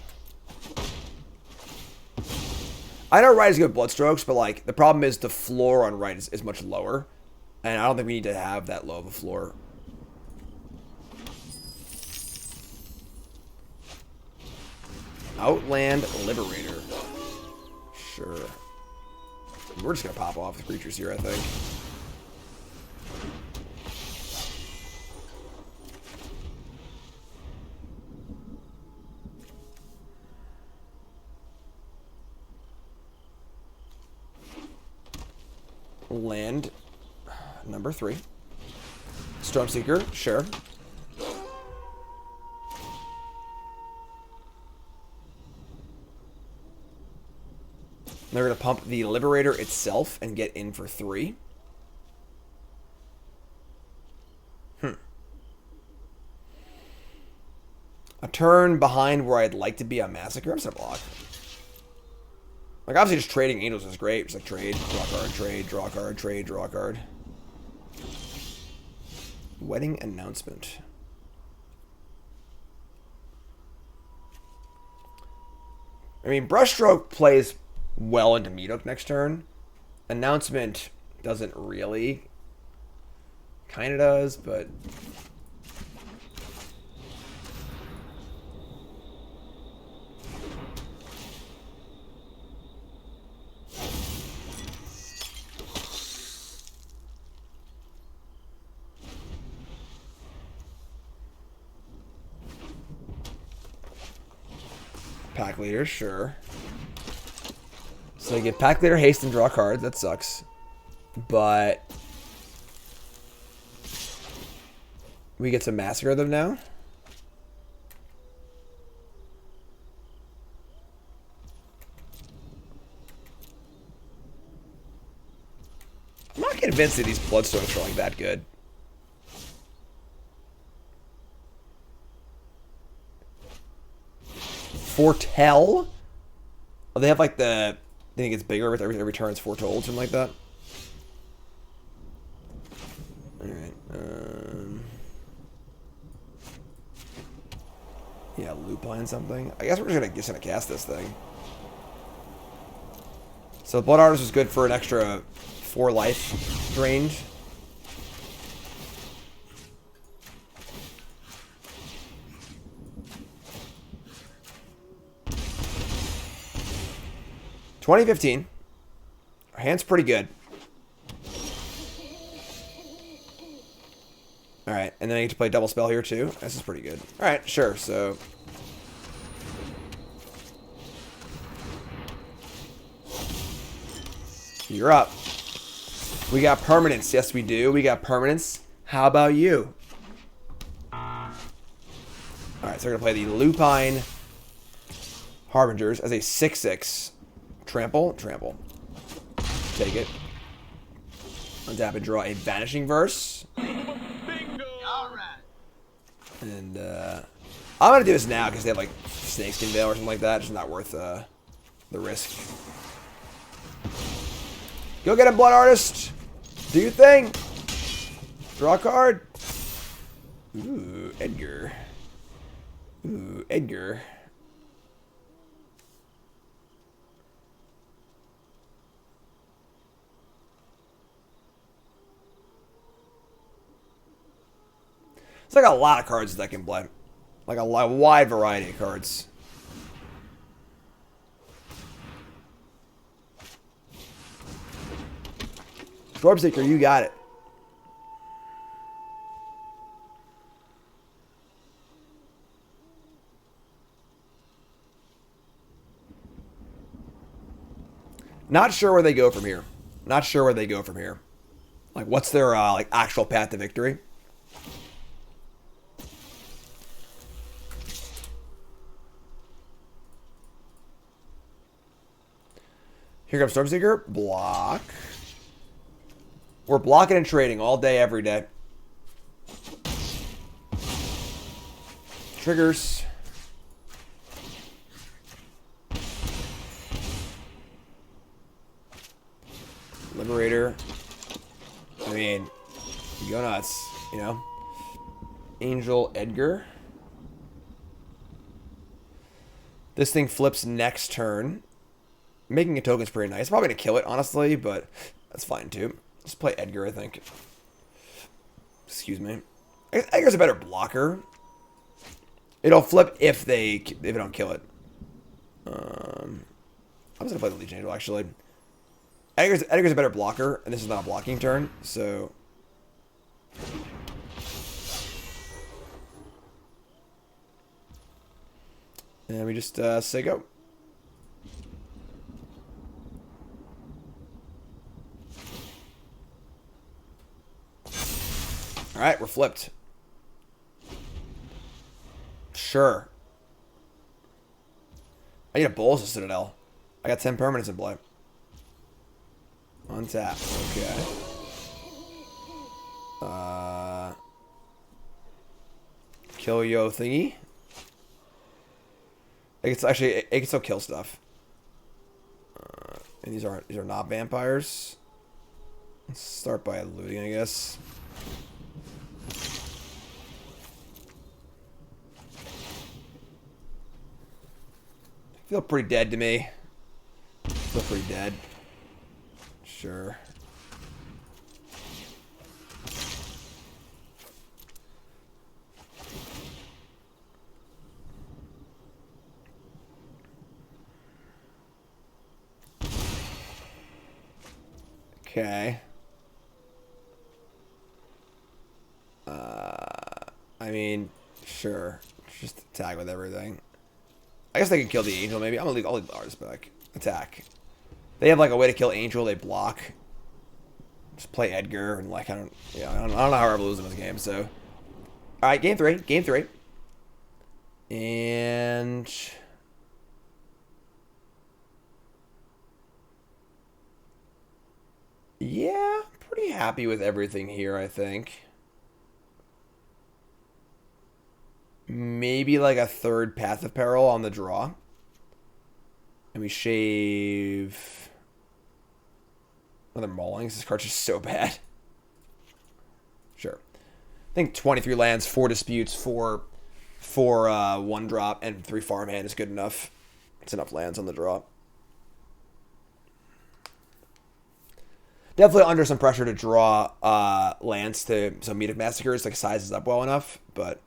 I know Right is good with Bloodstrokes, but like the problem is the floor on Right is much lower. And I don't think we need to have that low of a floor. Outland Liberator. Sure. We're just gonna pop off the creatures here, I think. Land number 3. Stormseeker, sure. They're going to pump the Liberator itself and get in for 3. A turn behind where I'd like to be on Massacre. I'm just going to block. Like, obviously just trading Angels is great. Just like trade, draw card, trade, draw card, trade, draw card. Wedding Announcement. I mean, Brushstroke plays well into Meadow next turn. Announcement doesn't really. Kind of does, but... Pack Leader, sure. So you get Pack Leader, haste, and draw cards. That sucks. But we get to massacre them now. I'm not convinced that these Bloodstones are like that good. Foretell? Oh, they have like the... I think it's bigger with every turn it's foretold, something like that. Alright. Yeah, Lupine something. I guess we're just gonna cast this thing. So Blood Artist is good for an extra 4 life drained. $20.15. Our hand's pretty good. Alright, and then I get to play double spell here too. This is pretty good. Alright, sure, so... You're up. We got permanence. Yes, we do. We got permanence. How about you? Alright, so we're going to play the Lupine Harbingers as a 6/6. Trample. Trample. Take it. Untap and draw a Vanishing Verse. Bingo! Alright. And, I'm going to do this now because they have, like, Snakeskin Veil or something like that. It's not worth, the risk. Go get him, Blood Artist! Do your thing! Draw a card. Ooh, Edgar. Ooh, Edgar. It's like a lot of cards that can play. Like a wide variety of cards. Stormseeker, you got it. Not sure where they go from here. Not sure where they go from here. Like, what's their, like, actual path to victory? Here comes Stormseeker. Block. We're blocking and trading all day, every day. Triggers. Liberator. I mean, you go nuts, you know? Angel Edgar. This thing flips next turn. Making a token's pretty nice. Probably gonna kill it, honestly, but that's fine too. Just play Edgar, I think. Excuse me. Edgar's a better blocker. It'll flip if they don't kill it. I'm just gonna play the Legion Angel actually. Edgar's a better blocker, and this is not a blocking turn, so. And we just say go. Alright, we're flipped. Sure. I need a Bowls of Citadel. I got 10 permanents in play. Untap. Okay. Kill yo thingy. It's actually it can still kill stuff. And these are not vampires. Let's start by looting, I guess. Feel pretty dead to me. Feel pretty dead. Sure. Okay. I mean, sure. Just attack with everything. I guess they can kill the angel, maybe. I'll leave the artist back. Attack. They have like a way to kill angel. They block. Just play Edgar and like I don't know how we're losing this game. So, all right, game three. And yeah, pretty happy with everything here. I think maybe like a third Path of Peril on the draw. And we shave another Maulings. This card's just so bad. Sure. I think 23 lands, 4 disputes, 4 1 drop, and 3 farmhand is good enough. It's enough lands on the draw. Definitely under some pressure to draw lands to some Meat of Massacres, like sizes up well enough, but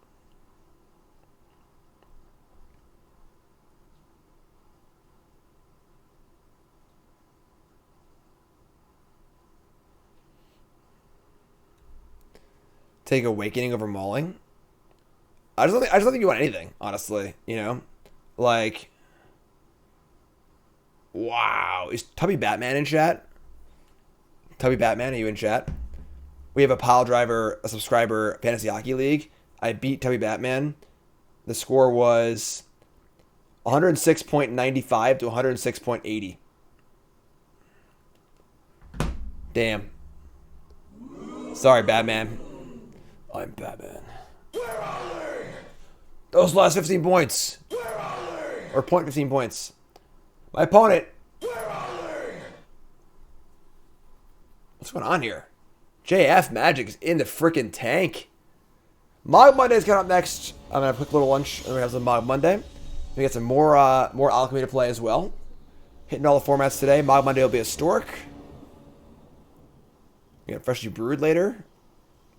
take Awakening over Mauling. I just don't think you want anything, honestly. You know, like, wow, is Tubby Batman in chat? Tubby Batman, are you in chat? We have a pile driver, a subscriber, Fantasy Hockey League. I beat Tubby Batman. The score was 106.95 to 106.80. Damn. Sorry, Batman. I'm Batman. Where are they? Those last 15 points. Where are they? Or 15 points. My opponent. Where are they? What's going on here? JF Magic is in the freaking tank. Mog Monday's coming up next. I'm gonna have a quick little lunch, and we're gonna have some Mog Monday. We got some more Alchemy to play as well. Hitting all the formats today. Mog Monday will be a Stork. We got Freshly Brewed later.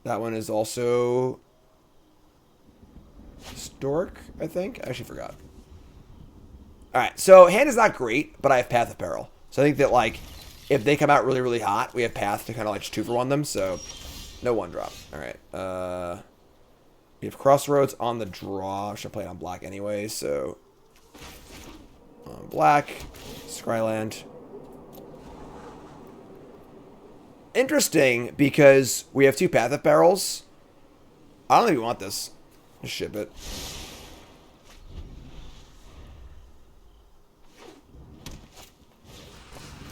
That one is also Stork, I think. I actually forgot. Alright, so hand is not great, but I have Path of Peril. So I think that, like, if they come out really, really hot, we have Path to kind of, like, just 2-for-1 them, so no 1-drop. Alright, we have Crossroads on the draw. I should play it on black anyway, so on black, Scryland. Interesting, because we have 2 Path of Perils. I don't think we want this. Just ship it.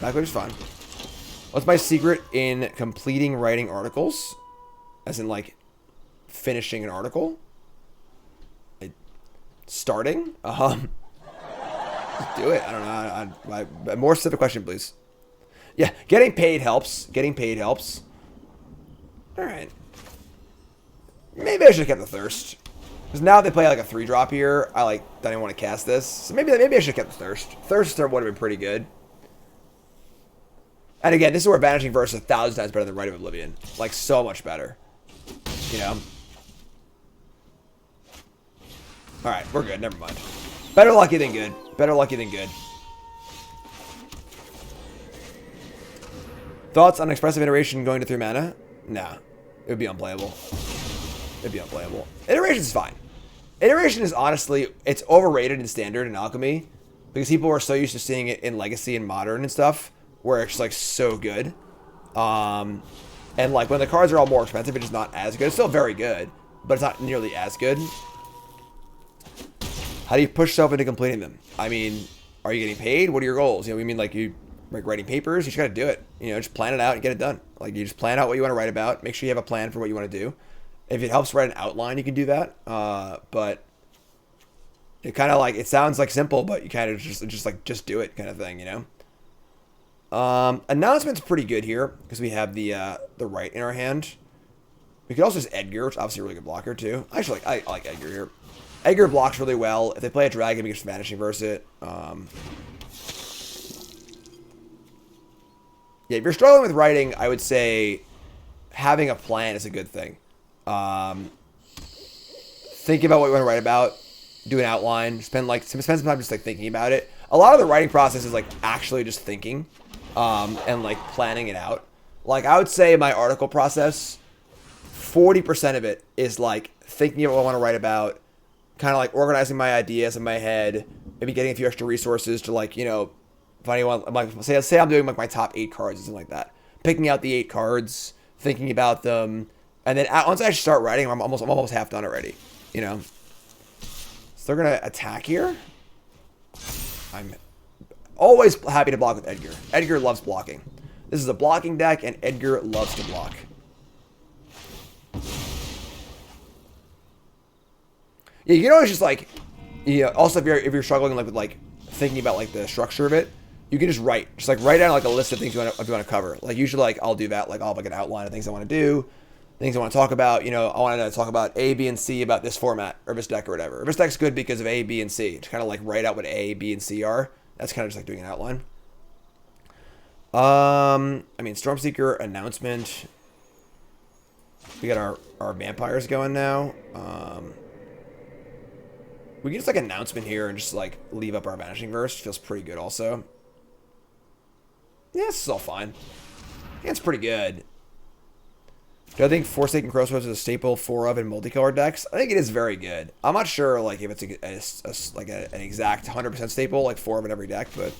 Backward is fine. What's my secret in completing writing articles? As in, like, finishing an article? Starting? Just do it. I don't know. More specific question, please. Yeah, getting paid helps. Getting paid helps. Alright. Maybe I should have kept the Thirst. Because now they play like a 3-drop here. I like don't even want to cast this. So maybe I should have kept the Thirst. Thirst would have been pretty good. And again, this is where Vanishing Verse is 1,000 times better than Rite of Oblivion. Like, so much better. You know? Alright, we're good. Never mind. Better lucky than good. Better lucky than good. Thoughts on Expressive Iteration going to 3 mana? Nah. It would be unplayable. It'd be unplayable. Iteration's fine. Iteration is honestly, it's overrated in Standard and Alchemy. Because people are so used to seeing it in Legacy and Modern and stuff. Where it's like so good. And like when the cards are all more expensive, it's just not as good. It's still very good. But it's not nearly as good. How do you push yourself into completing them? I mean, are you getting paid? What are your goals? You know, we mean like you like writing papers, you just got to do it. You know, just plan it out and get it done. Like you just plan out what you want to write about. Make sure you have a plan for what you want to do. If it helps write an outline, you can do that. But it kind of like, it sounds like simple, but you kind of just do it kind of thing, you know? Announcement's pretty good here because we have the right in our hand. We could also use Edgar, which is obviously a really good blocker too. Actually, I like Edgar here. Edgar blocks really well. If they play a dragon, we can just Vanishing Verse it. Yeah, if you're struggling with writing, I would say having a plan is a good thing. Think about what you want to write about. Do an outline. Spend some time just like thinking about it. A lot of the writing process is like actually just thinking, and like planning it out. Like I would say my article process, 40% of it is like thinking about what I want to write about, kind of like organizing my ideas in my head, maybe getting a few extra resources to like, you know, if anyone, like say I'm doing like my top 8 cards or something like that, picking out the 8 cards, thinking about them, and then once I start writing, I'm almost half done already, you know. So they're gonna attack here. I'm always happy to block with Edgar. Edgar loves blocking. This is a blocking deck, and Edgar loves to block. Yeah, you can always just like, you know, also if you're struggling like with like thinking about like the structure of it, you can just write down like a list of things you want to cover. Like usually like I'll do that, like I'll have like an outline of things I want to do, things I want to talk about. You know, I want to talk about A, B, and C about this format or this deck or whatever. This deck's good because of A, B, and C. To kind of like write out what A, B, and C are. That's kind of just like doing an outline. I mean, Stormseeker announcement. We got our vampires going now. We can just like announcement here and just like leave up our Vanishing Verse. Feels pretty good also. Yeah, this is all fine. Yeah, it's pretty good. Do I think Forsaken Crossroads is a staple for of in multicolored decks? I think it is very good. I'm not sure like if it's an exact 100% staple like 4 of in every deck, but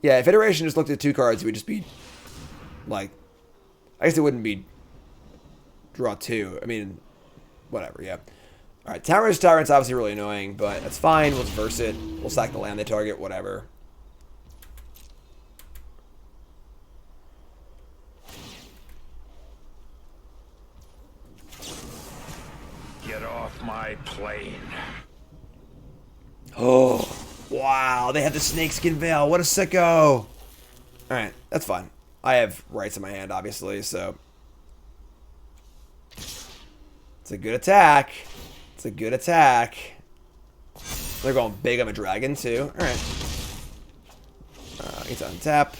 Yeah, if Iteration just looked at 2 cards, it would just be, like, I guess it wouldn't be draw 2. I mean, whatever, yeah. Alright, Tyrant's obviously really annoying, but that's fine. We'll just verse it. We'll sack the land they target, whatever. Get off my plane. Oh, wow. They have the Snakeskin Veil. What a sicko. Alright, that's fine. I have rights in my hand, obviously, so. It's a good attack. It's a good attack. They're going big on a dragon, too. Alright. It's on tap.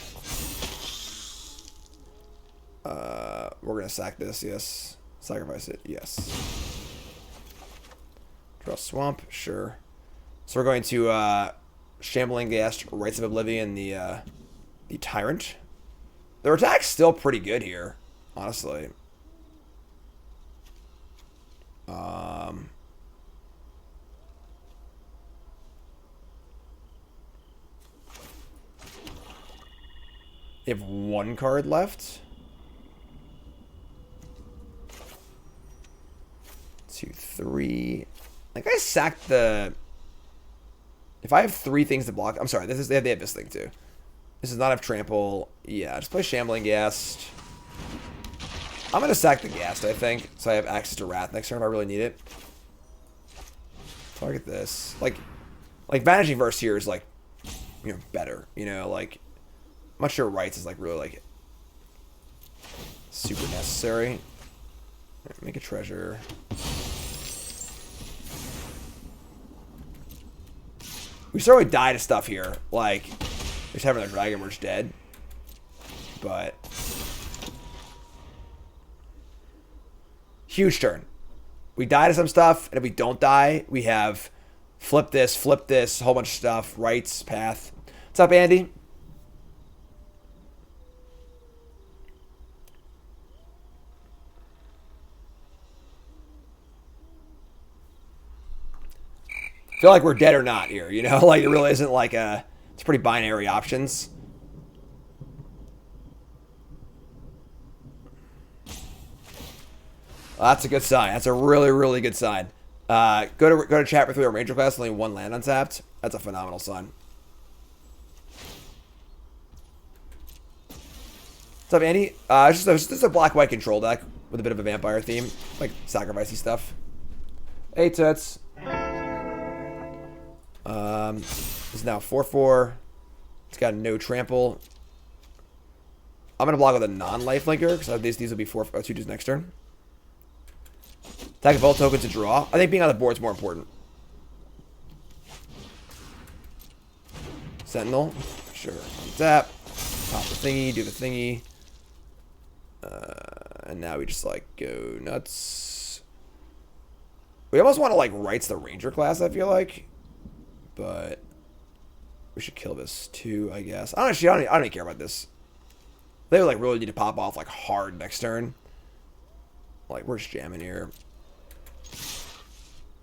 We're going to sack this, yes. Sacrifice it, yes. Draw Swamp, sure. So we're going to Shambling Ghast, Rites of Oblivion, the Tyrant. Their attack's still pretty good here, honestly. They have 1 card left. 2, 3. Like I sacked the. If I have 3 things to block, I'm sorry. They have this thing too. This does not have trample. Yeah, just play Shambling Ghast. I'm gonna sack the Ghast, I think, so I have access to Wrath next turn if I really need it. Target this. Like Vanishing Verse here is like, better. Like. I'm not sure Rights is like really like super necessary. Right, make a treasure. We start with die to stuff here. Like, just having a dragon, we're just dead. But huge turn. We die to some stuff, and if we don't die, we have flip this, whole bunch of stuff, rights, path. What's up, Andy? Feel like we're dead or not here, like it really isn't like it's pretty binary options. Well, that's a good sign. That's a really, really good sign. Go to chat with our Ranger class, only 1 land untapped. That's a phenomenal sign. What's up, Andy? It's just a black-white control deck with a bit of a vampire theme, like sacrificey stuff. Hey, Toots. It's now 4/4. It's got no trample. I'm gonna block with a non-life linker because these will be 2/2 next turn. Attack of all tokens to draw. I think being on the board is more important. Sentinel, sure. Tap, pop the thingy, do the thingy, and now we just like go nuts. We almost want to like rights the Ranger class. I feel like. But we should kill this too, I guess. Honestly, I don't even care about this. They would like really need to pop off like hard next turn. Like we're just jamming here.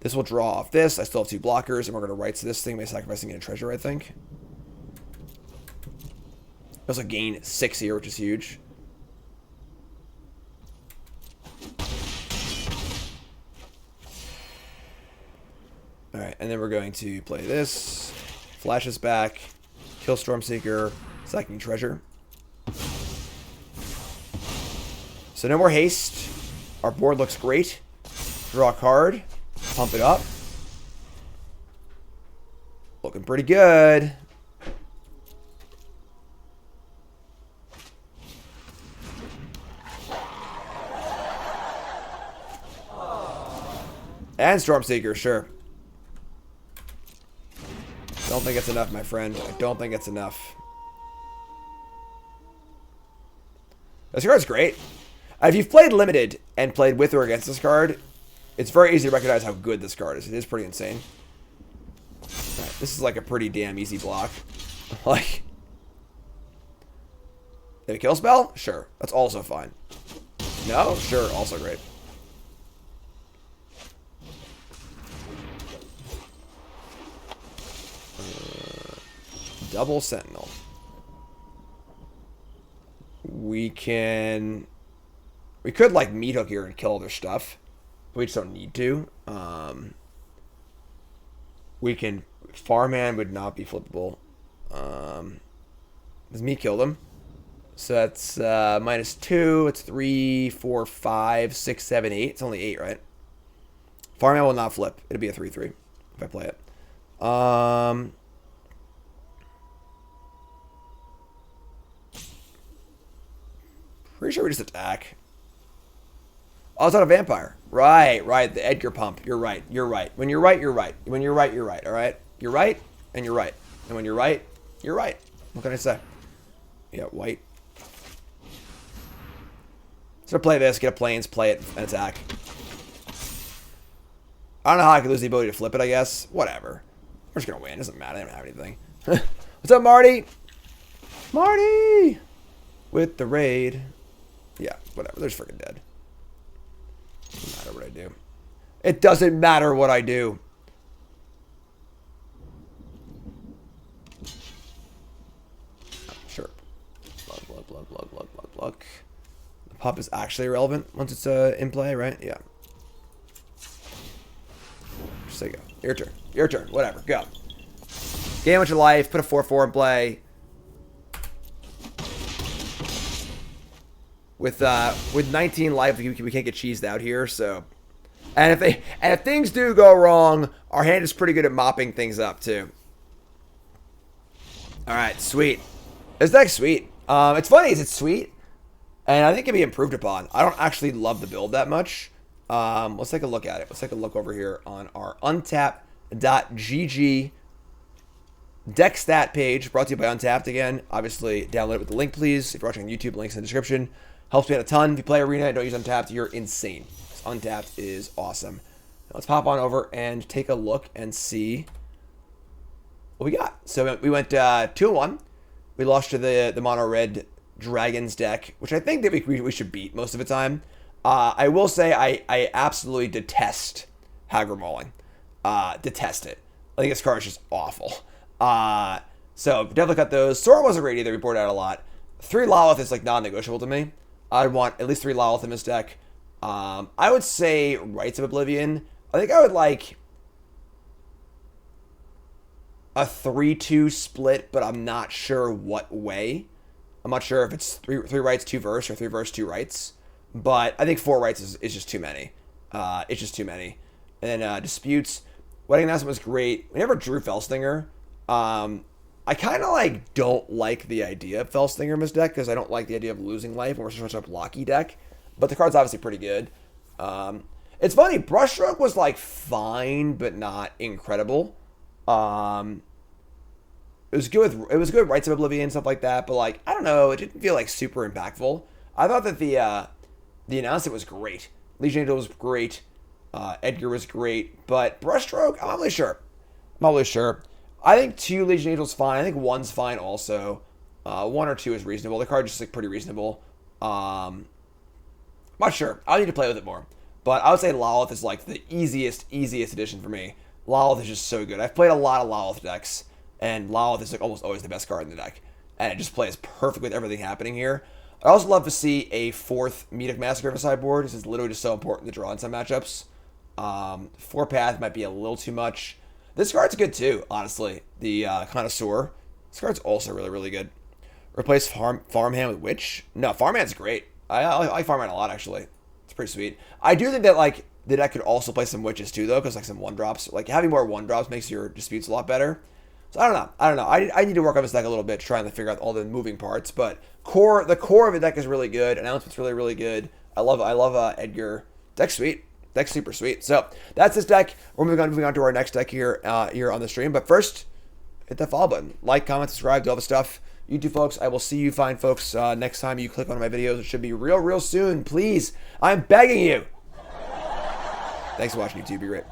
This will draw off this. I still have 2 blockers, and we're gonna rights this thing by sacrificing a treasure, I think. We also gain 6 here, which is huge. Alright, and then we're going to play this. Flash us back. Kill Stormseeker. Sacking treasure. So no more haste. Our board looks great. Draw a card. Pump it up. Looking pretty good. And Stormseeker, sure. Don't think it's enough, my friend. I don't think it's enough. This card's great. If you've played Limited and played with or against this card, it's very easy to recognize how good this card is. It is pretty insane. Right, this is like a pretty damn easy block. Like, did a kill spell? Sure. That's also fine. No? Sure. Also great. Double Sentinel. We could like meat hook here and kill other stuff. We just don't need to. We can farmhand would not be flippable. Does meat kill them? So that's -2. It's 3, 4, 5, 6, 7, 8. It's only 8, right? Farmhand will not flip. It'll be a 3/3 if I play it. Pretty sure we just attack. Oh, it's not a vampire. Right. The Edgar pump. You're right. When you're right, you're right. When you're right, you're right. All right? You're right, and you're right. And when you're right, you're right. What can I say? Yeah, white. So play this, get a plains, play it, and attack. I don't know how I could lose the ability to flip it, I guess. Whatever. We're just going to win. It doesn't matter. I don't have anything. What's up, Marty? Marty! With the raid. Yeah, whatever. They're just freaking dead. Doesn't matter what I do. It doesn't matter what I do. Sure. Luck. The pop is actually irrelevant once it's in play, right? Yeah. Just say go. Your turn. Your turn. Whatever. Go. Gain with your life. Put a 4/4 in play. With 19 life, we can't get cheesed out here. So, and if things do go wrong, our hand is pretty good at mopping things up too. All right, sweet. This deck's sweet. It's funny, it's sweet, and I think it can be improved upon. I don't actually love the build that much. Let's take a look at it. Let's take a look over here on our untap.gg deck stat page, brought to you by Untapped again. Obviously, download it with the link, please. If you're watching on YouTube, links in the description. Helps me out a ton. If you play Arena and don't use Untapped, you're insane. Untapped is awesome. Now let's pop on over and take a look and see what we got. So we went 2-1. We lost to the mono red Dragons deck, which I think that we should beat most of the time. I will say I absolutely detest Aggro mauling. Detest it. I think this card is just awful. So definitely cut those. Sorin wasn't great either. We poured out a lot. 3 Lolith is like non-negotiable to me. I'd want at least 3 Lolith in this deck. I would say Rites of Oblivion. I think I would like a 3-2 split, but I'm not sure what way. I'm not sure if it's 3 Rites, 2 Verse, or 3 Verse, 2 Rites. But I think 4 Rites is just too many. It's just too many. And then Disputes. Wedding Announcement was great. We never drew Fellstinger. I kind of like don't like the idea of Fellstinger in this deck because I don't like the idea of losing life when we're such a blocky deck. But the card's obviously pretty good. It's funny, Brushstroke was like fine, but not incredible. It was good with Rites of Oblivion and stuff like that, but like I don't know, it didn't feel like super impactful. I thought that the announcement was great. Legion Angel was great. Edgar was great, but Brushstroke, I'm not really sure. I think 2 Legion Angels fine. I think 1's fine also. 1 or 2 is reasonable. The card just like pretty reasonable. I'm not sure. I'll need to play with it more. But I would say Lolith is like the easiest addition for me. Lolith is just so good. I've played a lot of Lolith decks, and Lolith is like almost always the best card in the deck. And it just plays perfect with everything happening here. I'd also love to see a 4th Medic Massacre of a sideboard. This is literally just so important to draw in some matchups. 4 path might be a little too much. This card's good too, honestly. The Connoisseur. This card's also really, really good. Replace Farmhand with Witch? No, Farmhand's great. I like Farmhand a lot, actually. It's pretty sweet. I do think that, like, the deck could also play some Witches too, though, because, like, some 1-drops. Like, having more 1-drops makes your Disputes a lot better. So, I don't know. I need to work on this deck a little bit, trying to figure out all the moving parts. But the core of the deck is really good. Announcement's really, really good. I love Edgar. Deck's sweet. Deck's super sweet. So that's this deck. We're moving on to our next deck here on the stream. But first, hit that follow button. Like, comment, subscribe, do all the stuff. You two folks, I will see you fine folks next time you click on my videos. It should be real soon. Please, I'm begging you. Thanks for watching, YouTube. Be great.